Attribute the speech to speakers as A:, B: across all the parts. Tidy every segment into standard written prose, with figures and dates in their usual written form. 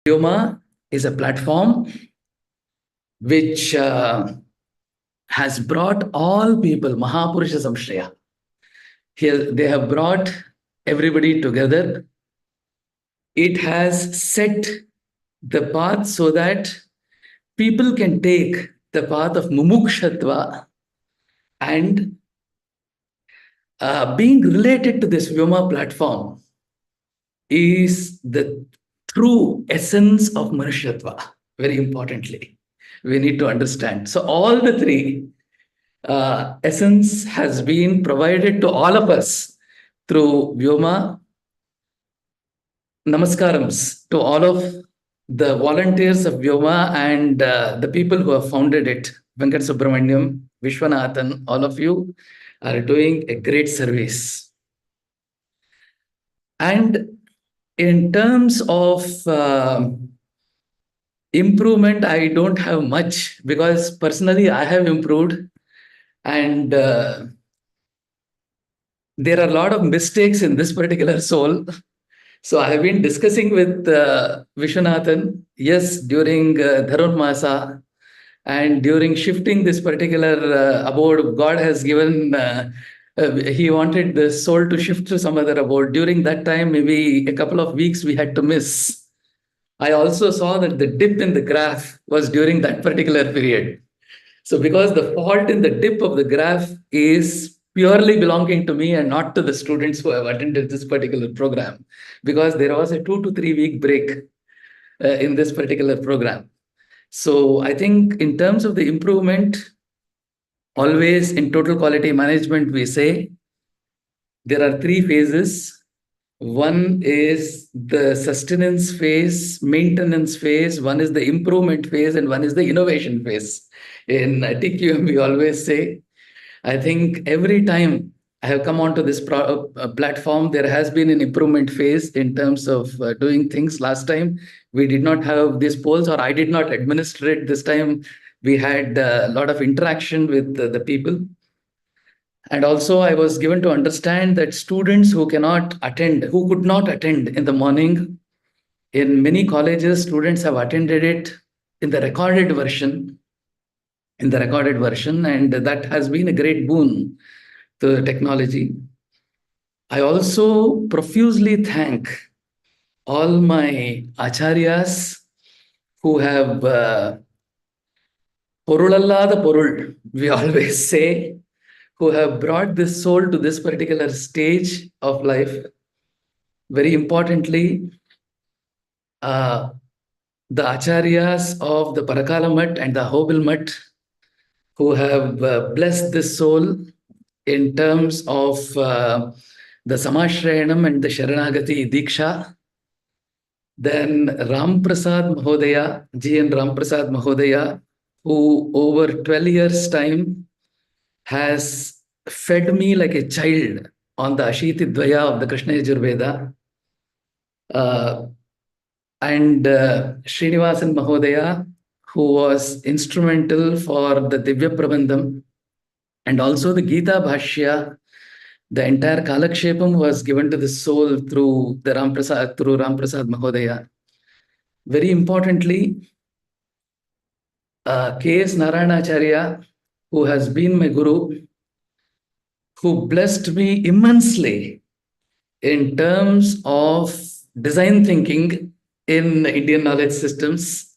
A: Vyoma is a platform which has brought all people, Mahapurusha Samshraya. Here they have brought everybody together. It has set the path so that people can take the path of mumukshatva, and being related to this Vyoma platform is the true essence of Manushyatva. Very importantly, we need to understand. So all the three essence has been provided to all of us through Vyoma. Namaskarams to all of the volunteers of Vyoma and the people who have founded it. Venkat Subramaniam, Vishwanathan, all of you are doing a great service. And in terms of improvement, I don't have much, because personally I have improved, and there are a lot of mistakes in this particular soul. So I have been discussing with Vishwanathan, yes, during Dharun Masa, and during shifting this particular abode, God has given, he wanted the soul to shift to some other abode. During that time, maybe a couple of weeks we had to miss. I also saw that the dip in the graph was during that particular period. So because the fault in the dip of the graph is purely belonging to me and not to the students who have attended this particular program, because there was a 2 to 3 week break in this particular program. So I think in terms of the improvement, always in total quality management, we say there are 3 phases. One is the sustenance phase, maintenance phase, one is the improvement phase, and one is the innovation phase. In TQM, we always say, I think every time I have come onto this platform, there has been an improvement phase in terms of doing things. Last time, we did not have these polls, or I did not administer it. This time, we had a lot of interaction with the people. And also, I was given to understand that students who could not attend in the morning, in many colleges, students have attended it in the recorded version. And that has been a great boon to the technology. I also profusely thank all my acharyas who have porulallada porul, we always say, who have brought this soul to this particular stage of life. Very importantly, the acharyas of the Parakala Mutt and the Hobil Mutt, who have blessed this soul in terms of the Samashrayanam and the Sharanagati Diksha. Then Ram Prasad Mahodaya, G.N. Ram Prasad Mahodaya, who over 12 years' time has fed me like a child on the Ashiti Dvaya of the Krishna Yajurveda. And Srinivasan Mahodaya, who was instrumental for the Divya Prabandham, and also the Gita Bhashya. The entire Kalakshepam was given to the soul through Ram Prasad Mahodaya. Very importantly, K.S. Naranacharya, who has been my guru, who blessed me immensely in terms of design thinking in Indian knowledge systems.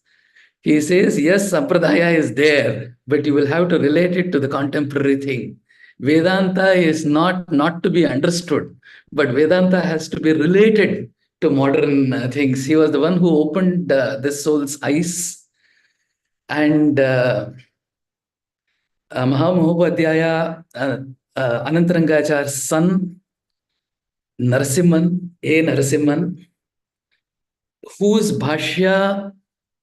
A: He says, yes, Sampradaya is there, but you will have to relate it to the contemporary thing. Vedanta is not to be understood, but Vedanta has to be related to modern things. He was the one who opened this soul's eyes. And Mahamahopathyaya, Anantarangachar's son, Narasimhan, A. Narasimhan, whose Bhashya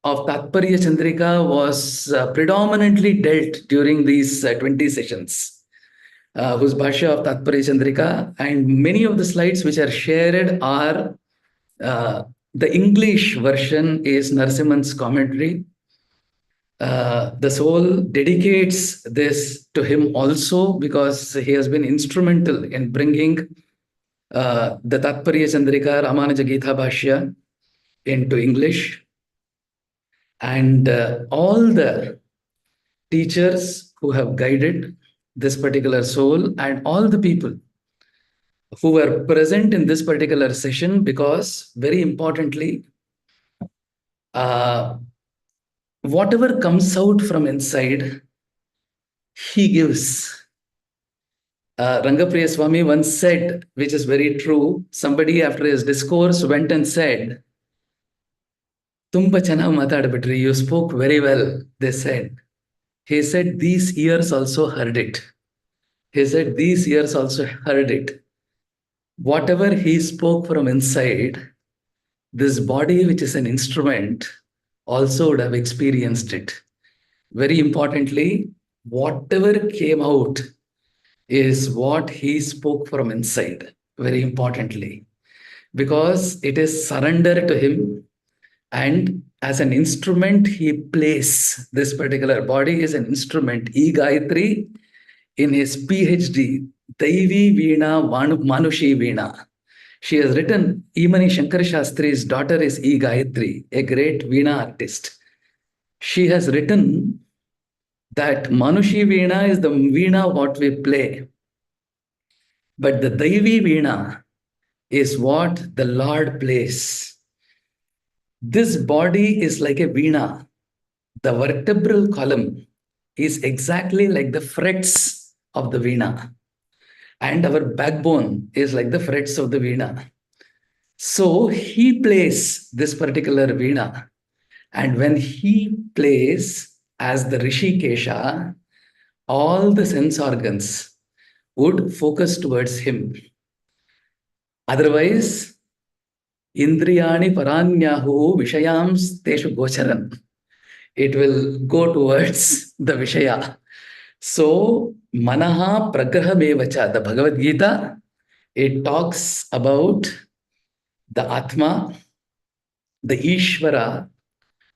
A: of Tatparya Chandrika was predominantly dealt during these 20 sessions. Whose Bhashya of Tatparya Chandrika, and many of the slides which are shared are the English version is Narasimhan's commentary. The soul dedicates this to him also, because he has been instrumental in bringing the Tatparya Chandrika Ramanuja Gita Bhashya into English. And all the teachers who have guided this particular soul and all the people who were present in this particular session, because very importantly, whatever comes out from inside, he gives. Rangapriya Swami once said, which is very true, somebody after his discourse went and said, Tumba chana matadbitri, you spoke very well, they said. He said, these ears also heard it. He said, these ears also heard it. Whatever he spoke from inside, this body, which is an instrument, also would have experienced it. Very importantly, whatever came out is what he spoke from inside, very importantly, because it is surrender to him, and as an instrument he plays. This particular body is an instrument. E. Gayatri, in his PhD, Daivi Veena Manushi Veena, she has written, Imani Shankar Shastri's daughter is E. Gayatri, a great Veena artist. She has written that Manushi Veena is the Veena what we play, but the Daivi Veena is what the Lord plays. This body is like a Veena. The vertebral column is exactly like the frets of the Veena, and our backbone is like the frets of the Veena. So he plays this particular Veena, and when he plays as the Rishikesha, all the sense organs would focus towards him. Otherwise, Indriyani paranyahu vishayams teshu gocharan. It will go towards the Vishaya. So, manaha pragrahamevacha, the Bhagavad Gita, it talks about the Atma, the Ishvara,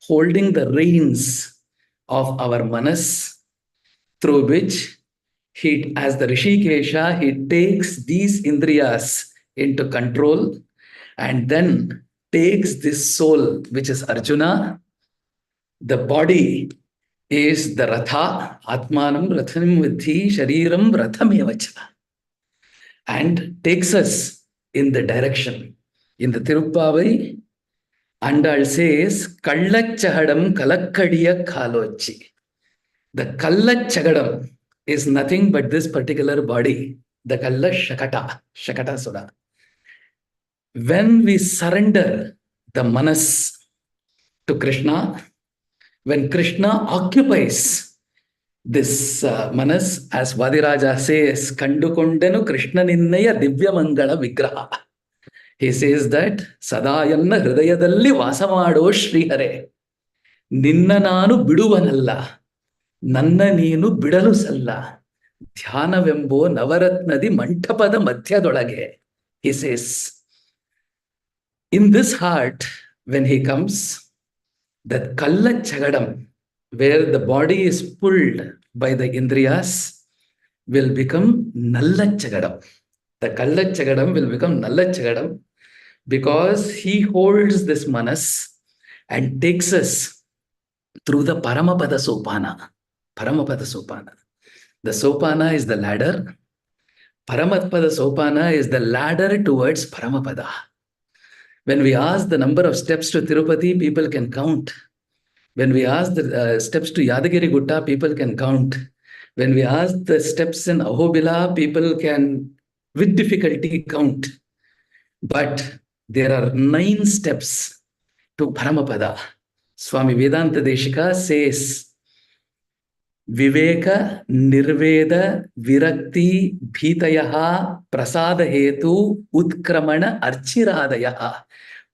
A: holding the reins of our manas, through which he, as the Rishikesha, he takes these indriyas into control and then takes this soul, which is Arjuna. The body is the Ratha, Atmanam Rathanam Vidhi Shariram Rathamevacha, and takes us in the direction. In the Tirupavai, Andal says, Kallachahadam Kalakkadiya Kalochi. The Kallachahadam is nothing but this particular body, the Kalla Shakata Sura. When we surrender the manas to Krishna, when Krishna occupies this manas, as Vadiraja says, Kandukondenu Krishna Ninnaya Divya Mangala Vigraha. He says that Sadayanna Hridayadalli Vasamado Srihare. Ninna Nanu Biduvanalla. Nanna Neenu Bidalu Salla. Dhyanavembo Navaratnadi Mantapada Madhyadolage. He says, in this heart, when he comes, that Kalla Chagadam, where the body is pulled by the Indriyas, will become Nalla Chagadam. The Kalla Chagadam will become Nalla Chagadam, because he holds this manas and takes us through the Paramapada Sopana. Paramapada Sopana. The Sopana is the ladder. Paramapada Sopana is the ladder towards Paramapada. When we ask the number of steps to Tirupati, people can count. When we ask the steps to Yadagiri Gutta, people can count. When we ask the steps in Ahobila, people can, with difficulty, count. But there are 9 steps to Paramapada. Swami Vedanta Deshika says, Viveka Nirveda Virakti Bhitayaha Prasada Hetu Utkramana Archiradayaha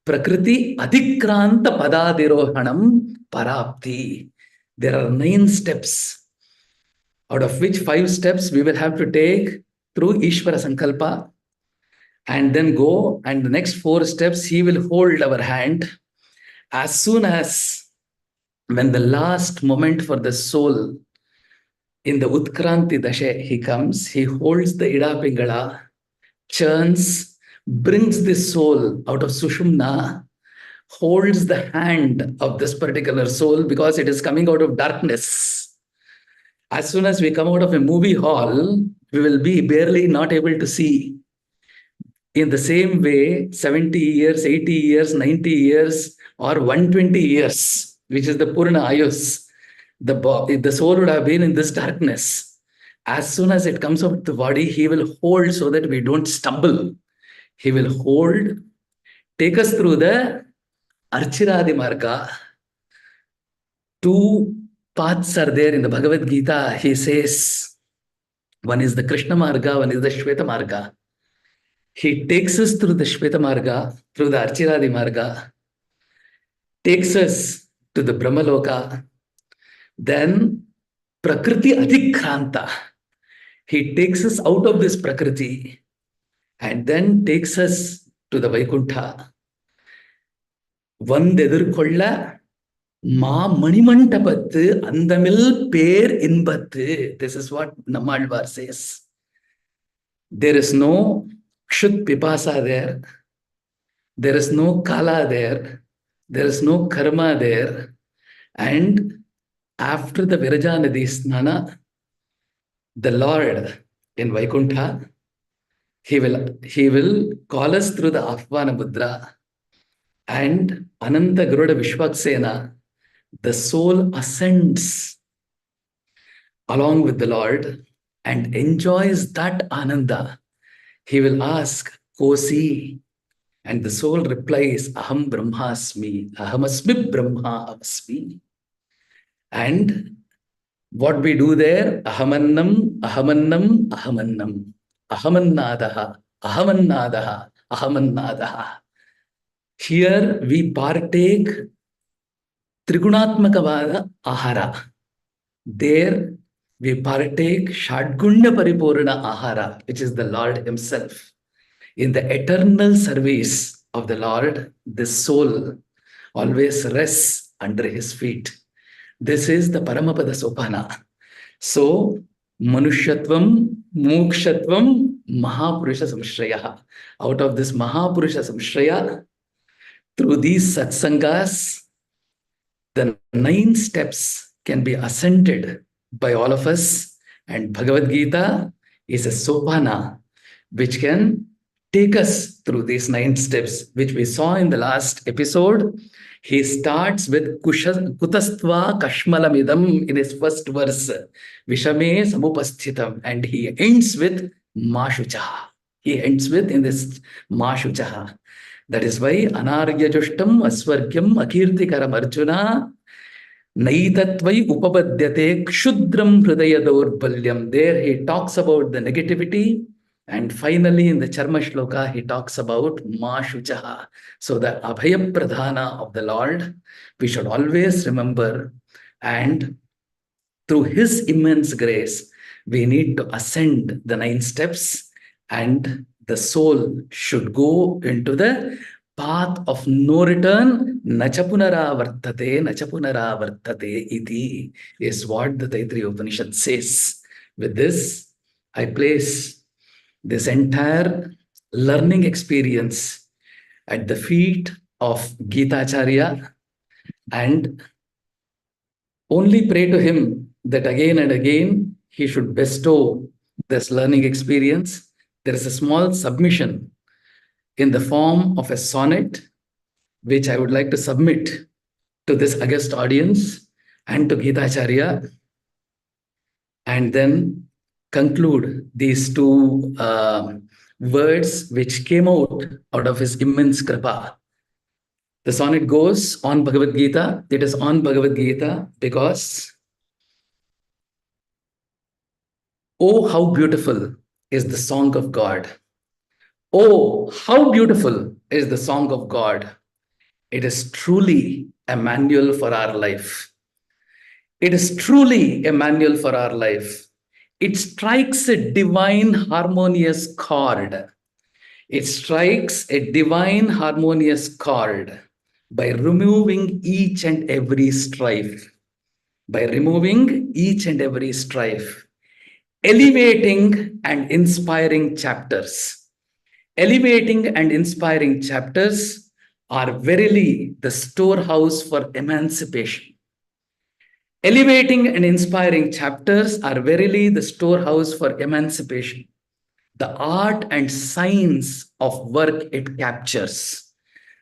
A: Prakriti Adikranta Padadirohanam Parapti. There are 9 steps, out of which 5 steps we will have to take through Ishvara Sankalpa, and then go, and the next 4 steps he will hold our hand. As soon as when the last moment for the soul in the Utkranti Dasha he comes, he holds the Ida Pingala, churns, brings the soul out of Sushumna, holds the hand of this particular soul because it is coming out of darkness. As soon as we come out of a movie hall, we will be barely not able to see. In the same way, 70 years, 80 years, 90 years, or 120 years, which is the Purna Ayus, the soul would have been in this darkness. As soon as it comes out of the body, he will hold so that we don't stumble. He will hold, take us through the Archiradi Marga. Two paths are there in the Bhagavad Gita. He says, one is the Krishna Marga, one is the Shweta Marga. He takes us through the Shweta Marga, through the Archiradi Marga, takes us to the Brahmaloka, then Prakriti Adhikranta. He takes us out of this Prakriti and then takes us to the Vaikuntha. Vandedirkolla Ma Manimantapattu Andamil Per Inbattu. This is what Nammalvar says. There is no Kshut Pipasa there. There is no Kala there. There is no Karma there. And after the Virajanadi Snana, the Lord in Vaikuntha, he will call us through the Ahvana Mudra, and Ananta Garuda Vishwaksena, the soul ascends along with the Lord and enjoys that Ananda. He will ask, Kosi, and the soul replies, Aham Brahmasmi, Ahamasmi Brahma Asmi. And what we do there, Ahamannam, Ahamannam, Ahamannam, Ahamannadaha, Ahamannadaha, Ahamannadaha. Here we partake Trigunatmakavada Ahara. There we partake Shadgunya Paripurna Ahara, which is the Lord Himself. In the eternal service of the Lord, this soul always rests under His feet. This is the Paramapada Sopana. So, Manushyatvam, Mokshatvam, Mahapurusha Samshraya. Out of this Mahapurusha Samshraya, through these satsangas, the 9 steps can be ascended by all of us. And Bhagavad Gita is a sopana which can take us through these 9 steps, which we saw in the last episode. He starts with Kutastva Kashmalamidam in his first verse, Vishame Samupasthitam, and he ends with Mashuchaha. He ends with in this Mashuchaha. That is why Anargya Jushtam Asvargyam Akirtikaram Arjuna Naitatvai Upapadyate Kshudram Hridaya Daurbalyam. There he talks about the negativity. And finally, in the Charma Shloka, he talks about Mashuchaha. So the Abhaya Pradhana of the Lord, we should always remember. And through His immense grace, we need to ascend the 9 steps, and the soul should go into the path of no return. Nachapunara vartate, nachapunara vartate iti is what the Taittiriya Upanishad says. With this, I place this entire learning experience at the feet of Gita Acharya, and only pray to him that again and again he should bestow this learning experience. There is a small submission in the form of a sonnet, which I would like to submit to this august audience and to Gita Acharya, and then conclude these 2 words which came out of his immense kripa. The sonnet goes on Bhagavad Gita. It is on Bhagavad Gita because, oh, how beautiful is the song of God. Oh, how beautiful is the song of God. It is truly a manual for our life. It is truly a manual for our life. It strikes a divine harmonious chord. It strikes a divine harmonious chord by removing each and every strife. By removing each and every strife. Elevating and inspiring chapters. Elevating and inspiring chapters are verily the storehouse for emancipation. Elevating and inspiring chapters are verily the storehouse for emancipation. The art and science of work it captures.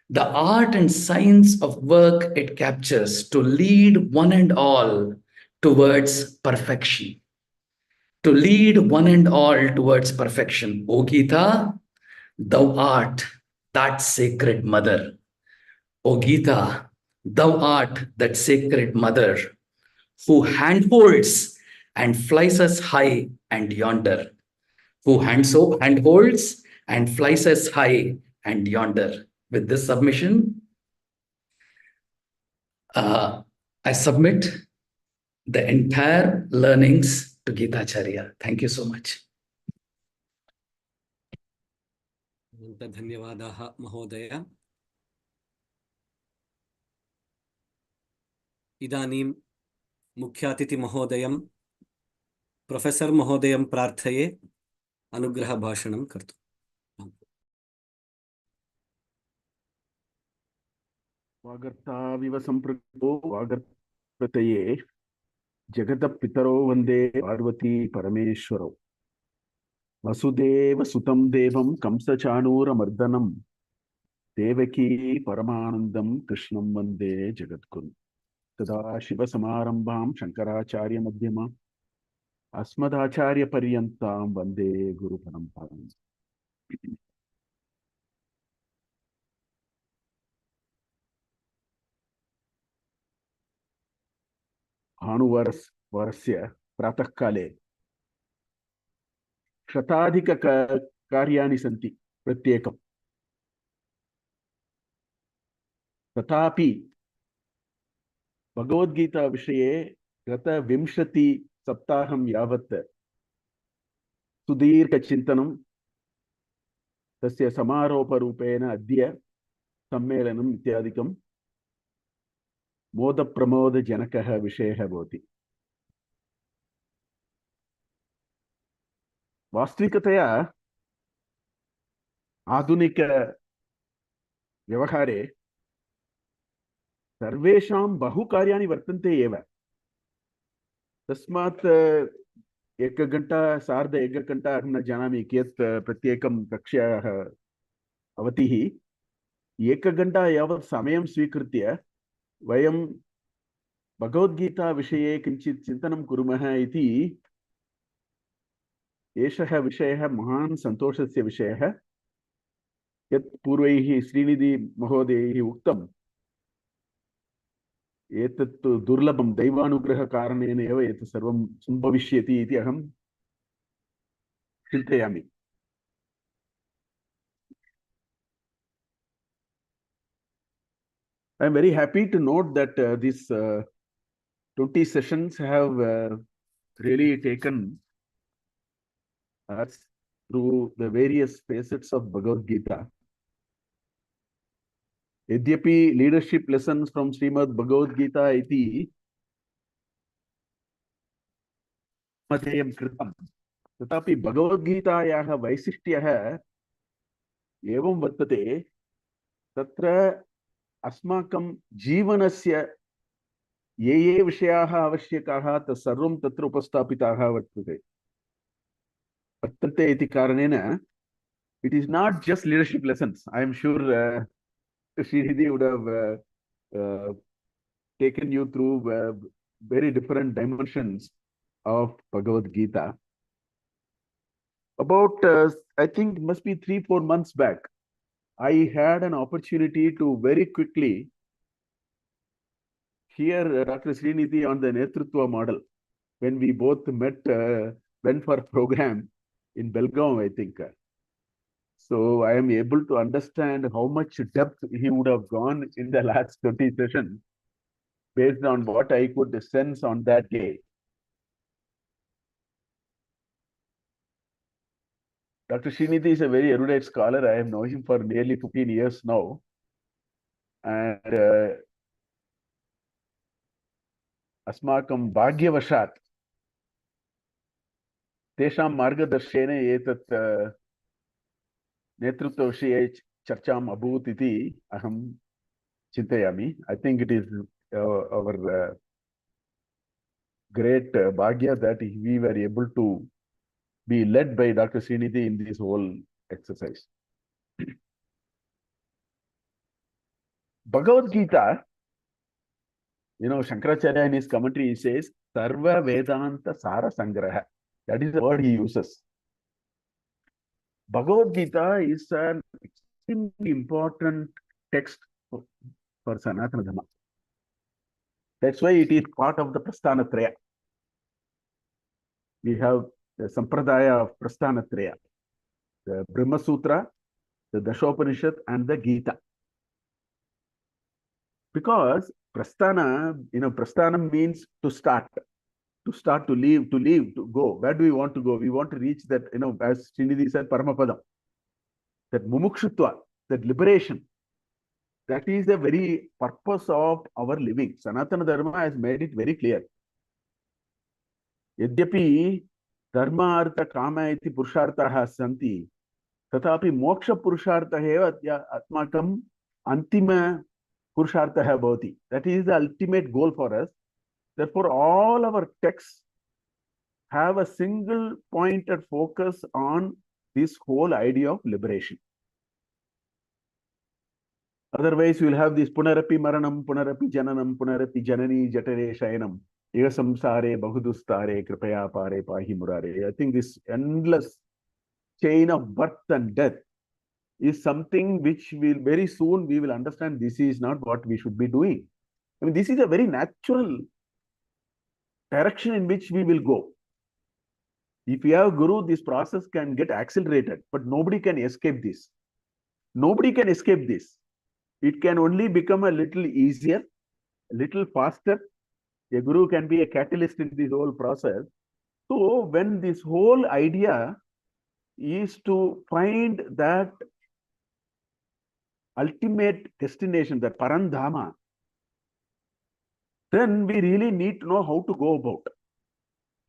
A: The art and science of work it captures to lead one and all towards perfection. To lead one and all towards perfection. O Gita, thou art that sacred mother. O Gita, thou art that sacred mother who handholds and flies us high and yonder. Who handholds and flies us high and yonder. With this submission, I submit the entire learnings to Gita Charya. Thank you so much.
B: धन्यवादाः महोदय. इदानीं मुख्यातिथिमहोदयं professor महोदयं प्रार्थये अनुग्रहभाषणं कर्तुम्.
C: वागर्ताविव सम्पृक्तो वागर्तये जगतः पितरो वन्दे पार्वती परमेश्वरौ. वसुदेव सुतं देवं कंसचाणूरमर्दनं देवकी परमानन्दं कृष्णं वन्दे जगद्गुरुं. तदा शिवसमारम्भां शङ्कराचार्यमध्यमाम् अस्मदाचार्यपर्यन्तां वन्दे गुरुपरम्पराम्. भानुवारस्य प्रातःकाले शताधिककार्याणि सन्ति प्रत्येकं. तथापि भगवद्गीता विषये गत 20 सप्ताहं यावत् सुदीर्घचिन्तनं, तस्य समारोपरूपेण अद्य सम्मेलनम् इत्यादिकं मोदप्रमोदजनकः विषयः भवति. वास्तविकतया आधुनिक व्यवहारे सर्वेषां बहु कार्याणि वर्तन्ते एव. तस्मात् एकघण्टा सार्ध एकघण्टा अहं न जानामि कियत् प्रत्येकं कक्ष्याः अवधिः. एकघण्टा यावत् समयं स्वीकृत्य वयं भगवद्गीता विषये किञ्चित् चिन्तनं कुर्मः इति एषः विषयः महान् सन्तोषस्य विषयः. यत् पूर्वैः श्रीनिधि महोदयैः उक्तम्, एतत् दुर्लभं, दैवानुग्रहकारणेन एव एतत् सर्वं सम्भविष्यति इति अहं चिन्तयामि. I am very happy to note that these 20 sessions have really taken us through the various facets of Bhagavad Gita. Yadyapi leadership lessons from Srimadbhagavadgita iti madhyam kritam, tatapi Bhagavadgitayaः वैशिष्ट्यः एवं वर्तते. तत्र अस्माकं जीवनस्य ये विषयाः आवश्यकाः तत्सर्वं तत्र उपस्थापिताः वर्तन्ते इति कारणेन it is not just leadership lessons. I am sure Srinidhi would have taken you through very different dimensions of Bhagavad Gita. About I think it must be 3-4 months back, I had an opportunity to very quickly hear Dr. Srinidhi on the Netrutva model when we both went for a program in Belgaum, I think. So I am able to understand how much depth he would have gone in the last 20 sessions based on what I could sense on that day. Dr. Srinidhi is a very erudite scholar. I have known him for nearly 15 years now. And अस्माकं भाग्यवशात् तेषां मार्गदर्शनेन एतत् नेतृत्वविषये charcham abhut iti aham chintayami. I think it is our great bhagya that we were able to be led by Dr. Srinidhi in this whole exercise. Bhagavad Gita, Shankaracharya in his commentary, he says, Sarva Vedanta Sara Sangraha. That is the word he uses. Bhagavad Gita is an extremely important text for Sanatana Dharma. That's why it is part of the Prasthanatraya. We have the Sampradaya of Prasthanatraya, the Brahma Sutra, the Dashopanishad, and the Gita. Because Prasthana means to start, to leave, to go. Where do we want to go? We want to reach that, as Srinidhi said, Paramapadam, that mumukshutva, that liberation. That is the very purpose of our living. Sanatana Dharma has made it very clear. Yadyapi dharma artha kama iti purushartaha santi, tatapi moksha purushartaha eva atmakam antima purushartaha bhavati. That is the ultimate goal for us. Therefore, all our texts have a single pointed focus on this whole idea of liberation. Otherwise, we will have this punarapi maranam, punarapi jananam, punarapi janani jatare shayanam, ega samsare bahudustare kripaya pare pahi murare. I think this endless chain of birth and death is something which will very soon we will understand this is not what we should be doing. I mean, this is a very natural direction in which we will go. If you have Guru, this process can get accelerated, but nobody can escape this. Nobody can escape this. It can only become a little easier, a little faster. A Guru can be a catalyst in this whole process. So when this whole idea is to find that ultimate destination, that Parandhama, then we really need to know how to go about.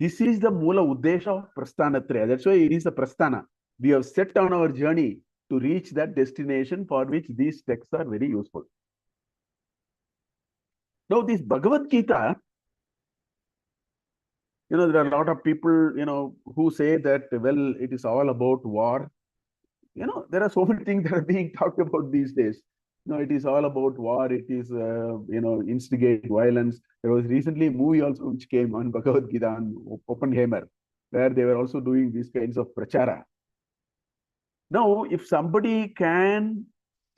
C: This is the Mula Uddesha of Prasthanatraya. That's why it is a Prasthana. We have set on our journey to reach that destination for which these texts are very useful. Now, this Bhagavad Gita, there are a lot of people, who say that, well, it is all about war. There are so many things that are being talked about these days. It is all about war. It is, instigate violence. There was recently a movie also which came on Bhagavad Gita on Oppenheimer, where they were also doing these kinds of prachara. Now, if somebody can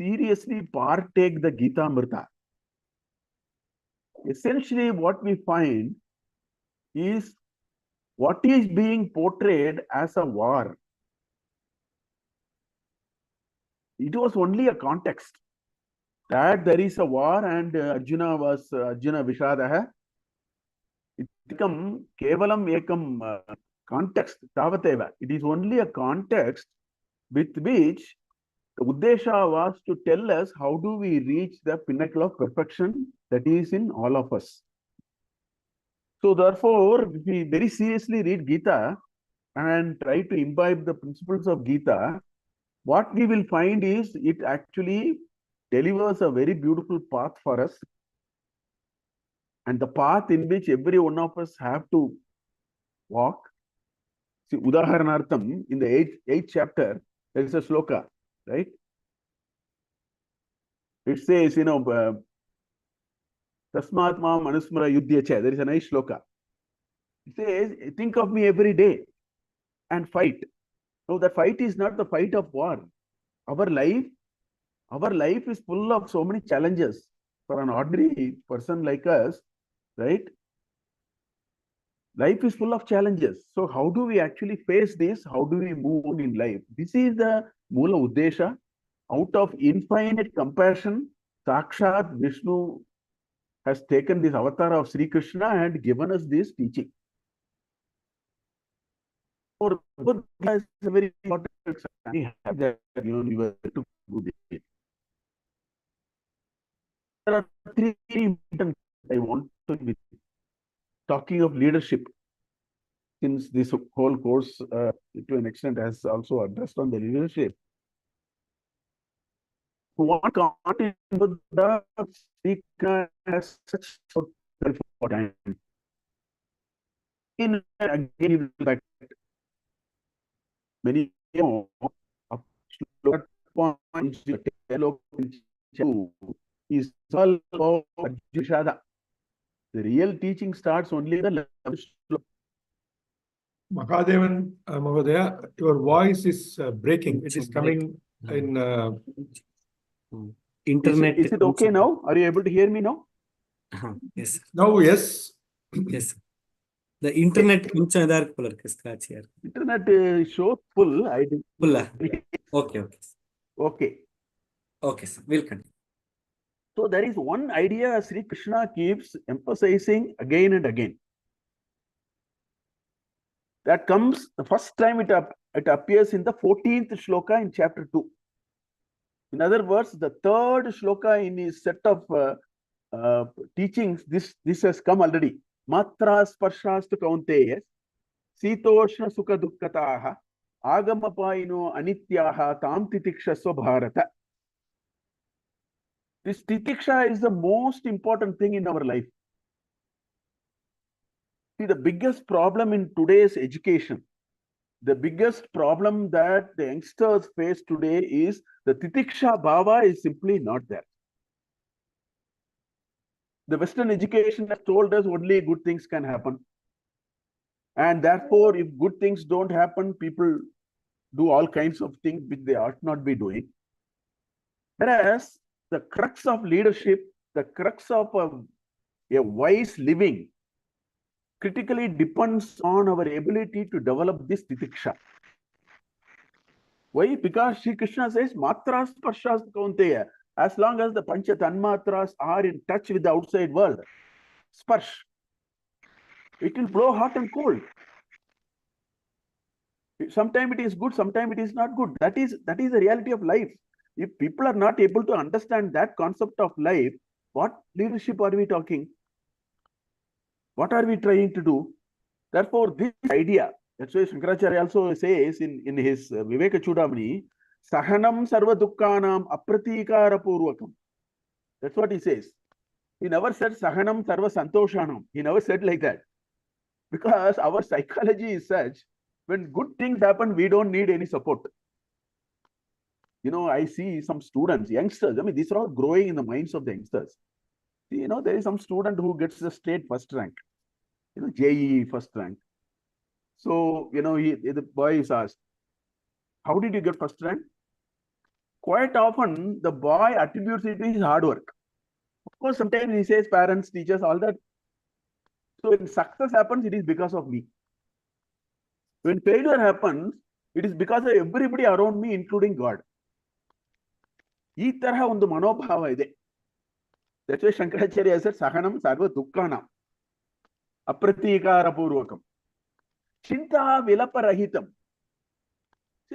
C: seriously partake the Gita Amrita, essentially what we find is what is being portrayed as a war. It was only a context that there is a war and Arjuna Vishadaha. It become kevalam ekam context, tavateva. It is only a context with which the Uddesha was to tell us how do we reach the pinnacle of perfection that is in all of us. So therefore, if we very seriously read Gita and try to imbibe the principles of Gita, what we will find is it actually delivers a very beautiful path for us, and the path in which every one of us have to walk. See, Udaharanartham, in the eighth chapter, there is a sloka, right? It says, Tasmat mam anusmara yudhyacha. There is a nice sloka. It says, think of me every day and fight. No, that fight is not the fight of war. Our life is full of so many challenges for an ordinary person like us, right? Life is full of challenges. So how do we actually face this? How do we move on in life? This is the Mula Uddesha. Out of infinite compassion, Sakshat Vishnu has taken this avatar of Sri Krishna and given us this teaching. For is a very important we have that, we were to do this. There are three important I want to be talking of leadership, since this whole course to an extent has also addressed on the leadership. one can't remember the Sri has such short time. In again, he will back many more point is all about Ajishada. The real teaching starts only in the 11th shloka.
D: Mahadevan, Mahodaya, your voice is breaking. It is coming in.
B: Internet.
C: Is it okay now? Are you able to hear me now?
B: Yes.
D: Now, yes.
B: Yes. The internet కొంచెం ఇదా இருக்கு போல இருக்கு scratch here.
C: Internet shows full. I did.
B: Full. Okay.
C: Okay.
B: Okay, sir. We'll continue.
C: So there is one idea Sri Krishna keeps emphasizing again and again. That comes the first time it appears in the 14th shloka in chapter 2. In other words, the third shloka in his set of teachings, this has come already. Matra sparshastu kaunteya sitoshna sukha dukkataha agamapaino anityaha tam titikshasva bharata. This titiksha is the most important thing in our life. See, the biggest problem in today's education, the biggest problem that the youngsters face today is the titiksha bhava is simply not there. The Western education has told us only good things can happen. And therefore, if good things don't happen, people do all kinds of things which they ought not be doing. Whereas the crux of leadership, the crux of a wise living, critically depends on our ability to develop this titiksha. Why? Because Sri Krishna says, matras parshas kaunteya. As long as the pancha tanmatras are in touch with the outside world, sparsh, it will blow hot and cold. Sometimes it is good, sometimes it is not good. That is the reality of life. If people are not able to understand that concept of life, what leadership are we talking? What are we trying to do? Therefore, this idea, that's why Shankaracharya also says in his Viveka Chudamani, Sahanam sarva dukkhanam apratikara purvakam. That's what he says. He never said Sahanam sarva santoshanam. He never said like that. Because our psychology is such, when good things happen, we don't need any support. You know, I see some students, youngsters, I mean, these are all growing in the minds of the youngsters. You know, there is some student who gets the state first rank, you know, JEE first rank. So, you know, the boy is asked, how did you get first rank? Quite often, the boy attributes it to his hard work. Of course, sometimes he says parents, teachers, all that. So when success happens, it is because of me. When failure happens, it is because of everybody around me, including God. Ee tarha ondu manobhava ide. That's why Shankaracharya said, Sahanam sarva dukkhanam apratikara purvakam. Chinta vilaparahitam.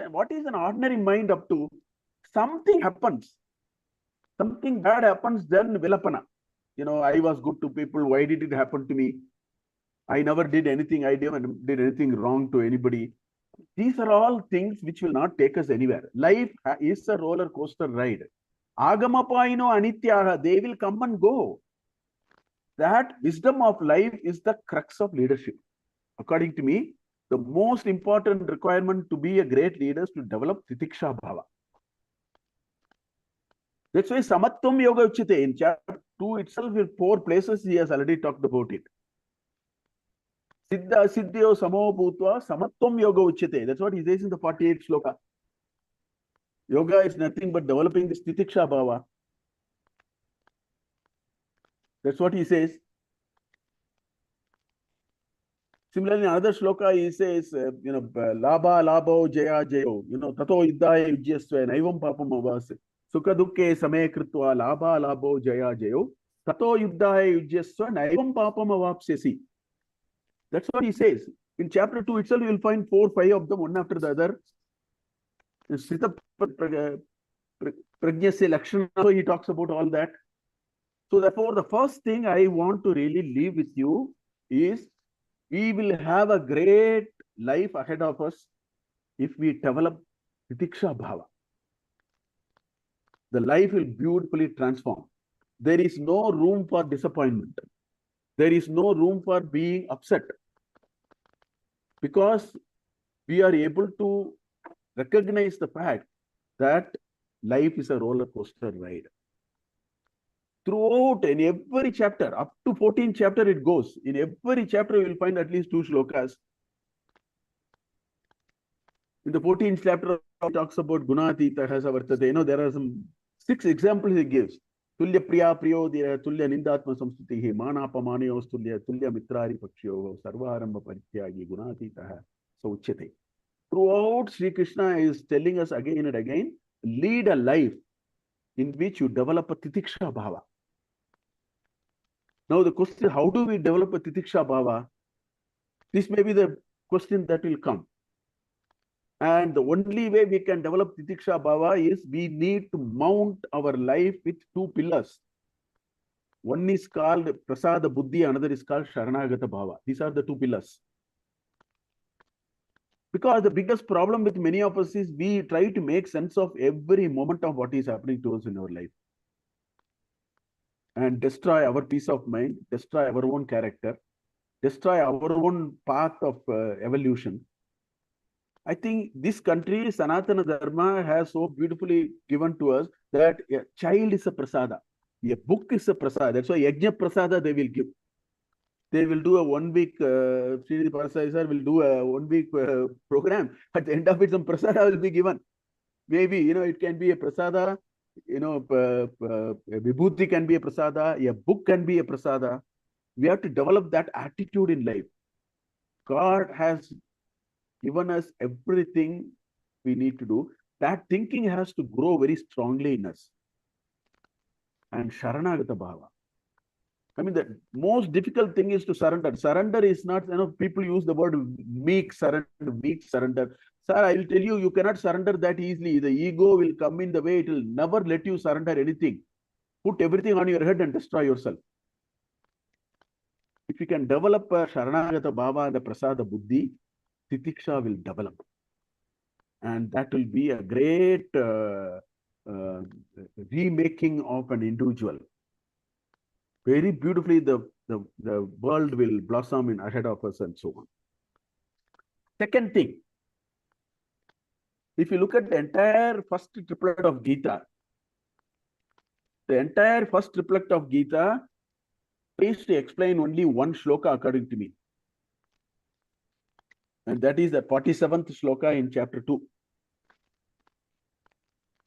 C: What is an ordinary mind up to? Something happens. Something bad happens, then vilapana. You know, I was good to people. Why did it happen to me? I never did anything. I never did anything wrong to anybody. These are all things which will not take us anywhere. Life is a roller coaster ride. Agamapaino anityaha, they will come and go. That wisdom of life is the crux of leadership. According to me, the most important requirement to be a great leader is to develop titiksha bhava. That's why samatvam yoga uchite. In chapter 2 itself, in 4 places, he has already talked about it. Siddha siddhyo samo bhutva samatvam yoga uchite. That's what he says in the 48th shloka. Yoga is nothing but developing this titiksha bhava. That's what he says. Similarly, in another shloka, he says, you know, labha labho jaya jayo, you know, tato iddhaya yujyasva naivam papam avase. Sukha dukke same kritva labha labho jaya jayo, tato yuddhaya yujyasva naivam papam avapsyasi. That's what he says. In chapter 2 itself, you will find 4, 5 of them, one after the other. Srita prajnasya lakshana, so he talks about all that. So therefore, the first thing I want to really leave with you is, we will have a great life ahead of us if we develop titiksha bhava. the life will beautifully transform. There is no room for disappointment. There is no room for being upset, because we are able to recognize the fact that life is a roller coaster ride. Throughout, in every chapter, up to 14th chapter it goes. In every chapter you will find at least 2 shlokas. In the 14th chapter, it talks about Gunatita has vartate. There are some 6 examples he gives. Tulya priya priyodira, tulya nindatma samstutihi, manapamanios tulya, tulya mitrari pakshyo, sarvaramba parityagi, gunatita sauchyate. Throughout, Sri Krishna is telling us again and again, lead a life in which you develop a titiksha bhava. Now the question, how do we develop a titiksha bhava? This may be the question that will come. And the only way we can develop titiksha bhava is we need to mount our life with 2 pillars. One is called prasada buddhi, another is called sharanagata bhava. These are the 2 pillars. Because the biggest problem with many of us is we try to make sense of every moment of what is happening to us in our life, and destroy our peace of mind, destroy our own character, destroy our own path of evolution. I think this country, Sanatana Dharma, has so beautifully given to us that a child is a prasada, a book is a prasada. That's why Yajna Prasada they will give. They will do a 1 week, Sri Parasai sir will do a 1 week program. At the end of it, some prasada will be given. Maybe, it can be a prasada, a vibhuti can be a prasada, a book can be a prasada. We have to develop that attitude in life. God has given us everything we need to do. That thinking has to grow very strongly in us. And Sharanagata Bhava. I mean, the most difficult thing is to surrender. Surrender is not, people use the word meek surrender, weak surrender. Sir, I will tell you, you cannot surrender that easily. The ego will come in the way. It will never let you surrender anything. Put everything on your head and destroy yourself. If you can develop a Sharanagata Bhava and a Prasada Buddhi, Titiksha will develop. And that will be a great remaking of an individual. Very beautifully, the world will blossom in ahead of us and so on. Second thing, if you look at the entire first triplet of Gita, the entire first triplet of Gita is to explain only 1 shloka according to me. And that is the 47th shloka in chapter 2.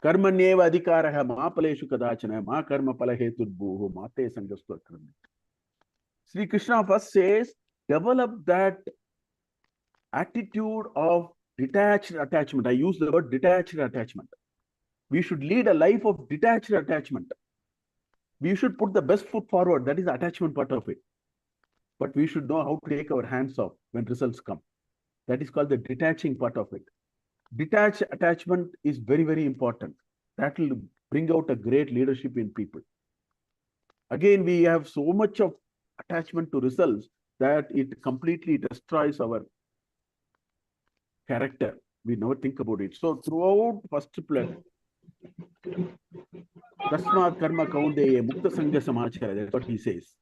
C: Karmanyeva adhikaraha ma paleshu kadachana ma karma palahetudbhuhu mate sangastu akrami. Sri Krishna first says, develop that attitude of detached attachment. I use the word detached attachment. We should lead a life of detached attachment. We should put the best foot forward. That is the attachment part of it. But we should know how to take our hands off when results come. That is called the detaching part of it. Detached attachment is very, very important. That will bring out a great leadership in people. Again, we have so much of attachment to results that it completely destroys our character. We never think about it. So throughout first triplet, Tasma Karma Kaundeye Mukta Sangha Samachara, that's what he says.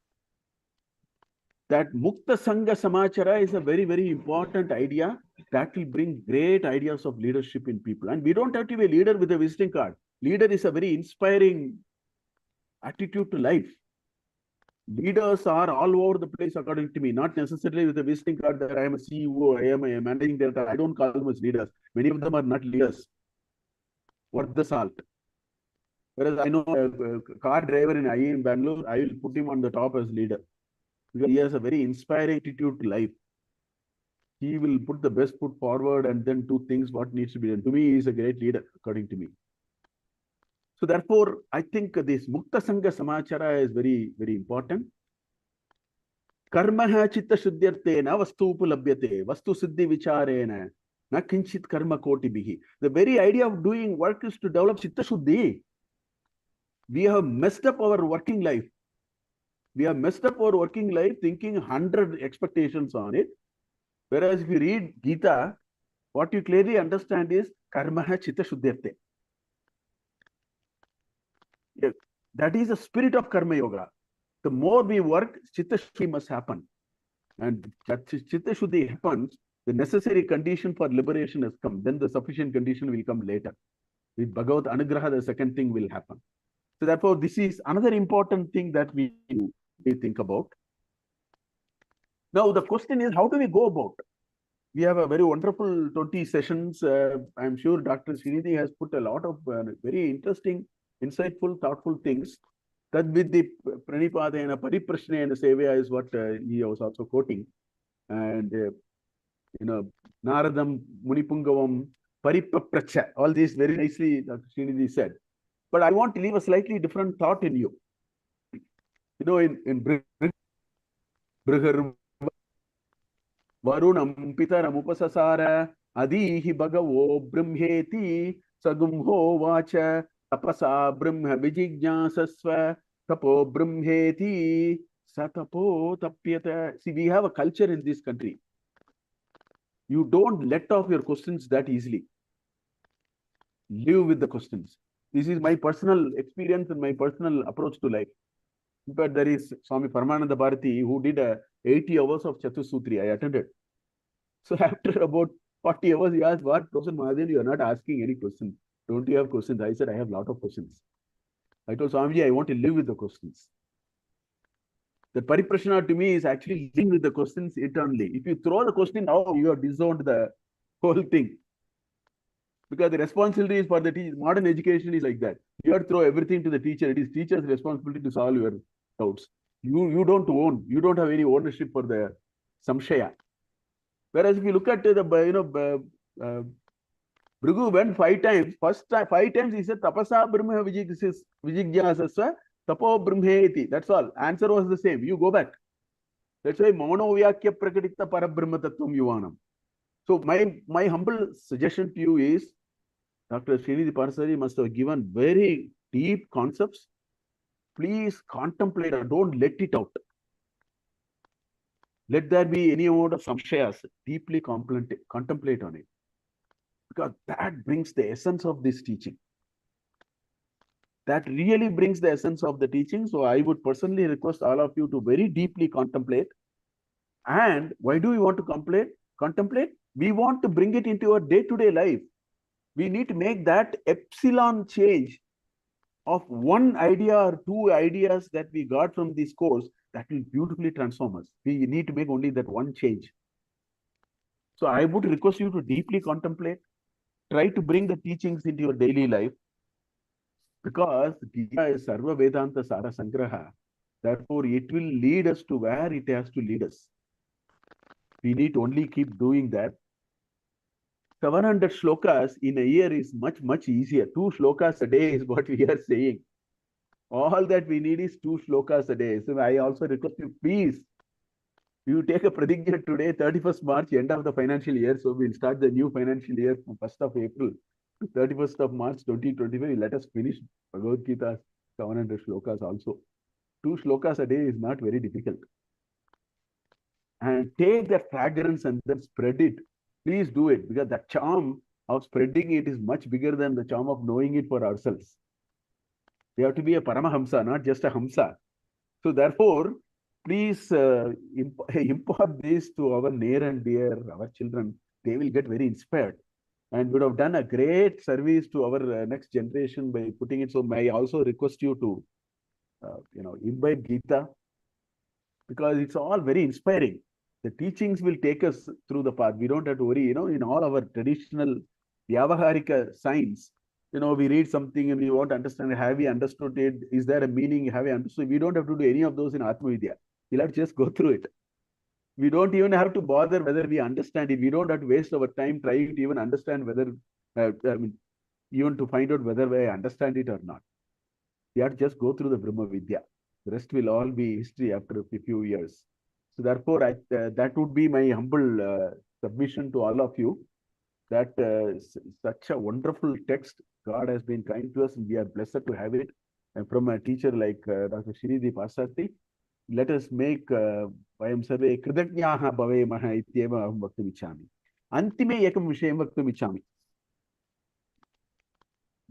C: That Mukta Sangha Samachara is a very, very important idea that will bring great ideas of leadership in people. And we don't have to be a leader with a visiting card. Leader is a very inspiring attitude to life. Leaders are all over the place, according to me, not necessarily with a visiting card that I am a CEO, I am a managing director. I don't call them as leaders. Many of them are not leaders. Worth the salt. Whereas I know a car driver in IIM Bangalore, I will put him on the top as leader. Because he has a very inspiring attitude to life. He will put the best foot forward and then do things what needs to be done. To me, he is a great leader, according to me. So therefore, I think this Mukta Sangha Samachara is very, very important. Karmaha chitta shuddhyartena vastu upalabhyate, vastu siddhi vicharena, na kinchit karma koti bihi. The very idea of doing work is to develop chitta shuddhi. We have messed up our working life. We have messed up our working life thinking 100 expectations on it. Whereas if you read Gita, what you clearly understand is Karmaha chitta shuddhyarte. Yes, that is the spirit of karma yoga. The more we work, chitta shuddhi must happen. And chitta shuddhi happens, the necessary condition for liberation has come. Then the sufficient condition will come later. With Bhagavad Anugraha, the second thing will happen. So therefore, this is another important thing that we think about. Now, the question is, how do we go about? We have a very wonderful 20 sessions. I'm sure Dr. Srinidhi has put a lot of very interesting, insightful, thoughtful things. That with the Pranipadena Pariprashnena Sevaya is what he was also quoting. And, Naradam, Munipungavam, Paripapracha, all these very nicely Dr. Srinidhi said. But I want to leave a slightly different thought in you. In Brighar Varunam Pitaram Upasasara Adihi Bhagavo Brahmeti Sagumho Vacha Tapasa Brahma Vijijnasasva Tapo Brahmeti Satapo Tapyata. See, we have a culture in this country. You don't let off your questions that easily. Live with the questions. This is my personal experience and my personal approach to life. But there is Swami Paramananda Bharati who did 80 hours of Chatusutri. I attended. So after about 40 hours, he asked, what, Professor Mahadev, you are not asking any question. Don't you have questions? I said, I have a lot of questions. I told Swamiji, I want to live with the questions. The Pariprashna to me is actually living with the questions eternally. If you throw the question out, you have disowned the whole thing. Because the responsibility is for the teacher. Modern education is like that. You have to throw everything to the teacher. It is teacher's responsibility to solve your doubts. You don't own. You don't have any ownership for the samshaya. Whereas if you look at the, Bhrigu went 5 times. First time, 5 times he said, Tapasa Brahma Vijijnasasva Tapo Brahmeti. That's all. Answer was the same. You go back. That's why Mono Vyakya Prakritita Parabrahma Tattvam Yuvanam. So my humble suggestion to you is, Dr. Srinidhi Parsari must have given very deep concepts. Please contemplate and don't let it out. Let there be any amount of samshayas, deeply contemplate on it. Because that brings the essence of this teaching. That really brings the essence of the teaching. So I would personally request all of you to very deeply contemplate. And why do we want to contemplate? We want to bring it into our day-to-day life. We need to make that epsilon change of one idea or 2 ideas that we got from this course that will beautifully transform us. We need to make only that one change. So I would request you to deeply contemplate, try to bring the teachings into your daily life, because Gita is Sarva Vedanta Sara Sangraha. Therefore, it will lead us to where it has to lead us. We need to only keep doing that. 700 shlokas in a year is much, much easier. 2 shlokas a day is what we are saying. All that we need is 2 shlokas a day. So I also request you, please, you take a pratigya today, 31st March, end of the financial year. So we'll start the new financial year from 1st of April to 31st of March 2025. Let us finish Bhagavad Gita 700 shlokas also. 2 shlokas a day is not very difficult. And take that fragrance and then spread it. Please do it, because the charm of spreading it is much bigger than the charm of knowing it for ourselves. We have to be a Paramahamsa, not just a Hamsa. So therefore, please impart this to our near and dear, our children. They will get very inspired and would have done a great service to our next generation by putting it. So may I also request you to, imbibe Gita, because it's all very inspiring. The teachings will take us through the path. We don't have to worry, in all our traditional Vyavaharika science, we read something and we want to understand, have we understood it? Is there a meaning? Have we understood? We don't have to do any of those in Atma Vidya. We'll have to just go through it. We don't even have to bother whether we understand it. We don't have to waste our time trying to even understand whether, even to find out whether I understand it or not. We have to just go through the Brahma Vidya. The rest will all be history after a few years. So therefore, that would be my humble submission to all of you, that such a wonderful text, God has been kind to us and we are blessed to have it. And from a teacher like Dr. Srinidhi Parsari, let us make vayam sarve kridajnaha bhavemaha ityeva aham vaktum ichchami. Antime ekam vishayam vaktum ichchami.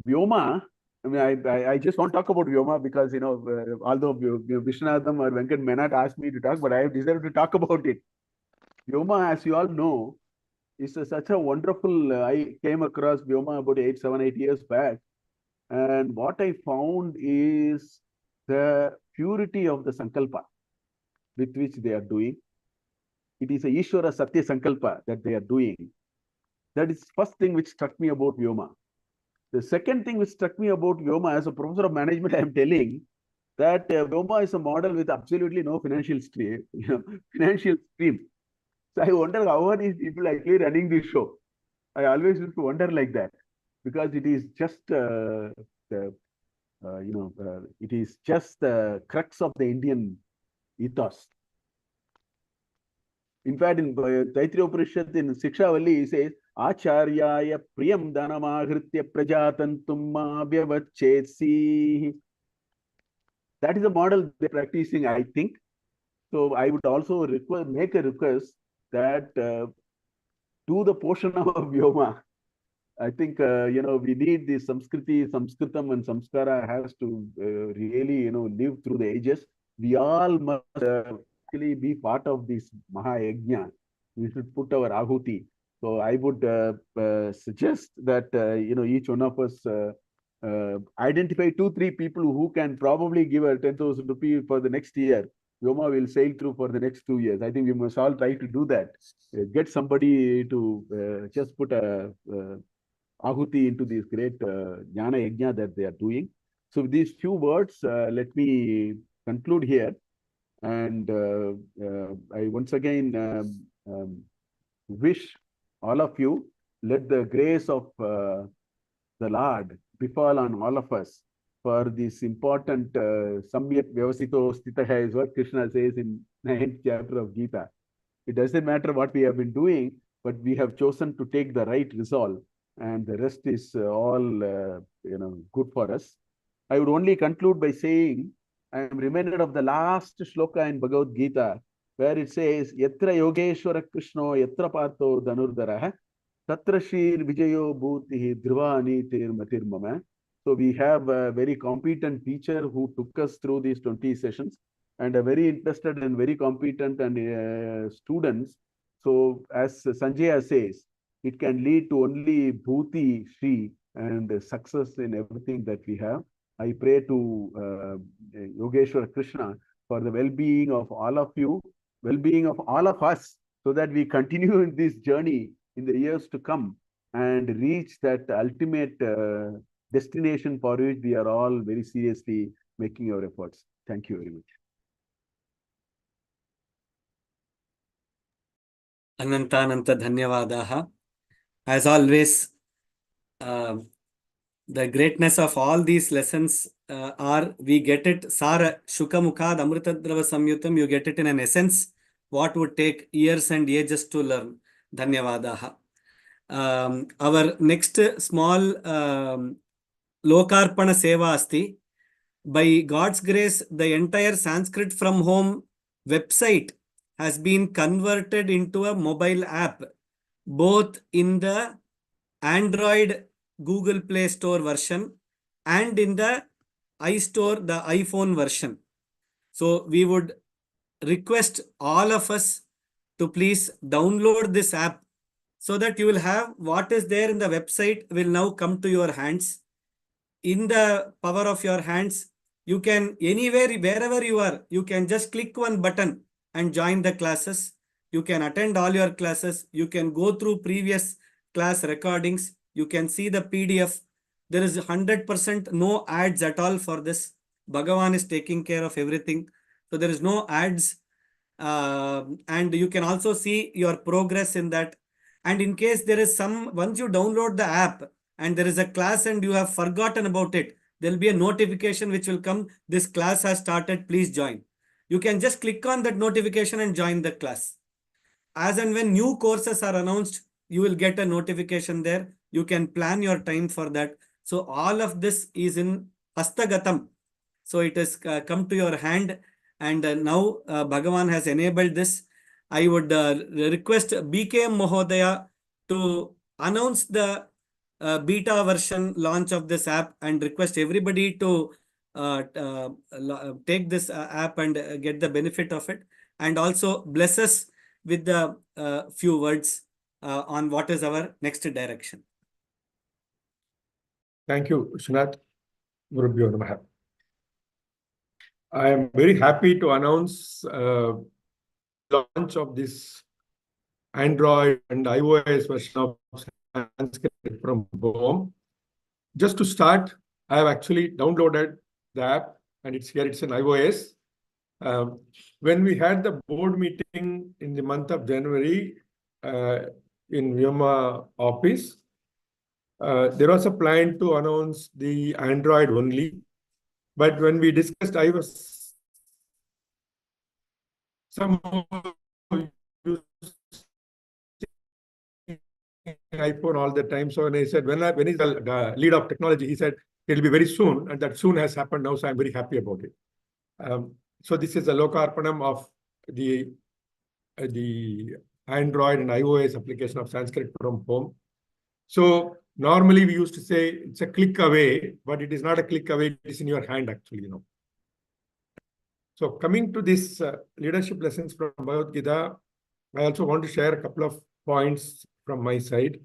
C: Vyoma I mean, I just won't talk about Vyoma because, although Vishwanathan or Venkat may not ask me to talk, but I have decided to talk about it. Vyoma, as you all know, is such a wonderful, I came across Vyoma about 8 years back. And what I found is the purity of the Sankalpa with which they are doing. It is a Ishvara Satya Sankalpa that they are doing. That is first thing which struck me about Vyoma. The second thing which struck me about Vyoma, as a professor of management, I am telling that Vyoma is a model with absolutely no financial stream. Financial stream. So I wonder how are these people actually running this show? I always used to wonder like that, because it is just it is just the crux of the Indian ethos. In fact, in Taittiriya Upanishad in Shikshavalli, he says, Acharyaya priyam dhanamahritya prajatantum vyavachetsi. That is the model they're practicing, I think. So I would also make a request that do the portion of Vyoma. I think, we need the Sanskriti, Samskritam and Samskara has to really, live through the ages. We all must actually be part of this Mahayajna. We should put our Ahuti. So I would suggest that, each one of us identify 2-3 people who can probably give a 10,000 rupees for the next year. Vyoma will sail through for the next 2 years. I think we must all try to do that. Get somebody to just put a Ahuti into this great Jnana Yajna that they are doing. So with these few words, let me conclude here. And I once again wish all of you, let the grace of the Lord befall on all of us for this important Samyak Vyavasito Stitaha is what Krishna says in 9th chapter of Gita. It doesn't matter what we have been doing, but we have chosen to take the right resolve, and the rest is all good for us. I would only conclude by saying I am reminded of the last shloka in Bhagavad Gita, where it says, Yatra Yogeshwara Krishno Yatra Partho Dhanurdaraha Tatra Shir Vijayo Bhutihi Dhruvani Tir Matirmama. So we have a very competent teacher who took us through these 20 sessions, and a very interested and very competent and students. So as Sanjaya says, it can lead to only Bhuti, Shri, and success in everything that we have. I pray to Yogeshwar Krishna for the well-being of all of you, well-being of all of us, so that we continue in this journey in the years to come and reach that ultimate destination for which we are all very seriously making our efforts. Thank you very much.
B: Ananta Dhanyavadaha. As always, the greatness of all these lessons are we get it Sara Shukamukad Amritadrava Samyutam, you get it in an essence, what would take years and ages to learn. Dhanyavadaha. Our next small Lokarpana Seva Asti. By God's grace, the entire Sanskrit from Home website has been converted into a mobile app, both in the Android Google Play Store version and in the iStore, the iPhone version. So we would request all of us to please download this app so that you will have what is there in the website will now come to your hands. In the power of your hands, you can anywhere, wherever you are, you can just click one button and join the classes. You can attend all your classes. You can go through previous class recordings. You can see the PDF. There is 100% no ads at all for this. Bhagavan is taking care of everything. So there is no ads. And you can also see your progress in that. And in case there is once you download the app and there is a class and you have forgotten about it, there will be a notification which will come. This class has started. Please join. You can just click on that notification and join the class. As and when new courses are announced, you will get a notification there. You can plan your time for that. So all of this is in Hastagatam. So it has come to your hand, and now Bhagavan has enabled this. I would request BKM Mahodaya to announce the beta version launch of this app and request everybody to take this app and get the benefit of it, and also bless us with the few words on what is our next direction.
D: Thank you, Vishwanath. Gurubhyo Namaha. I am very happy to announce launch of this Android and iOS version of Sanskrit from Voma. Just to start, I have actually downloaded the app and it's here, it's in iOS. When we had the board meeting in the month of January in Voma office, there was a plan to announce the Android only. But when we discussed iOS, some iPhone all the time. So when I said, when is the lead of technology, he said, it'll be very soon. And that soon has happened now. So I'm very happy about it. So this is a lokarpanam of the Android and iOS application of Sanskrit from home. So normally we used to say it's a click away, but it is not a click away. It is in your hand actually, you know. So coming to this leadership lessons from Bhagavad-gita, I also want to share a couple of points from my side.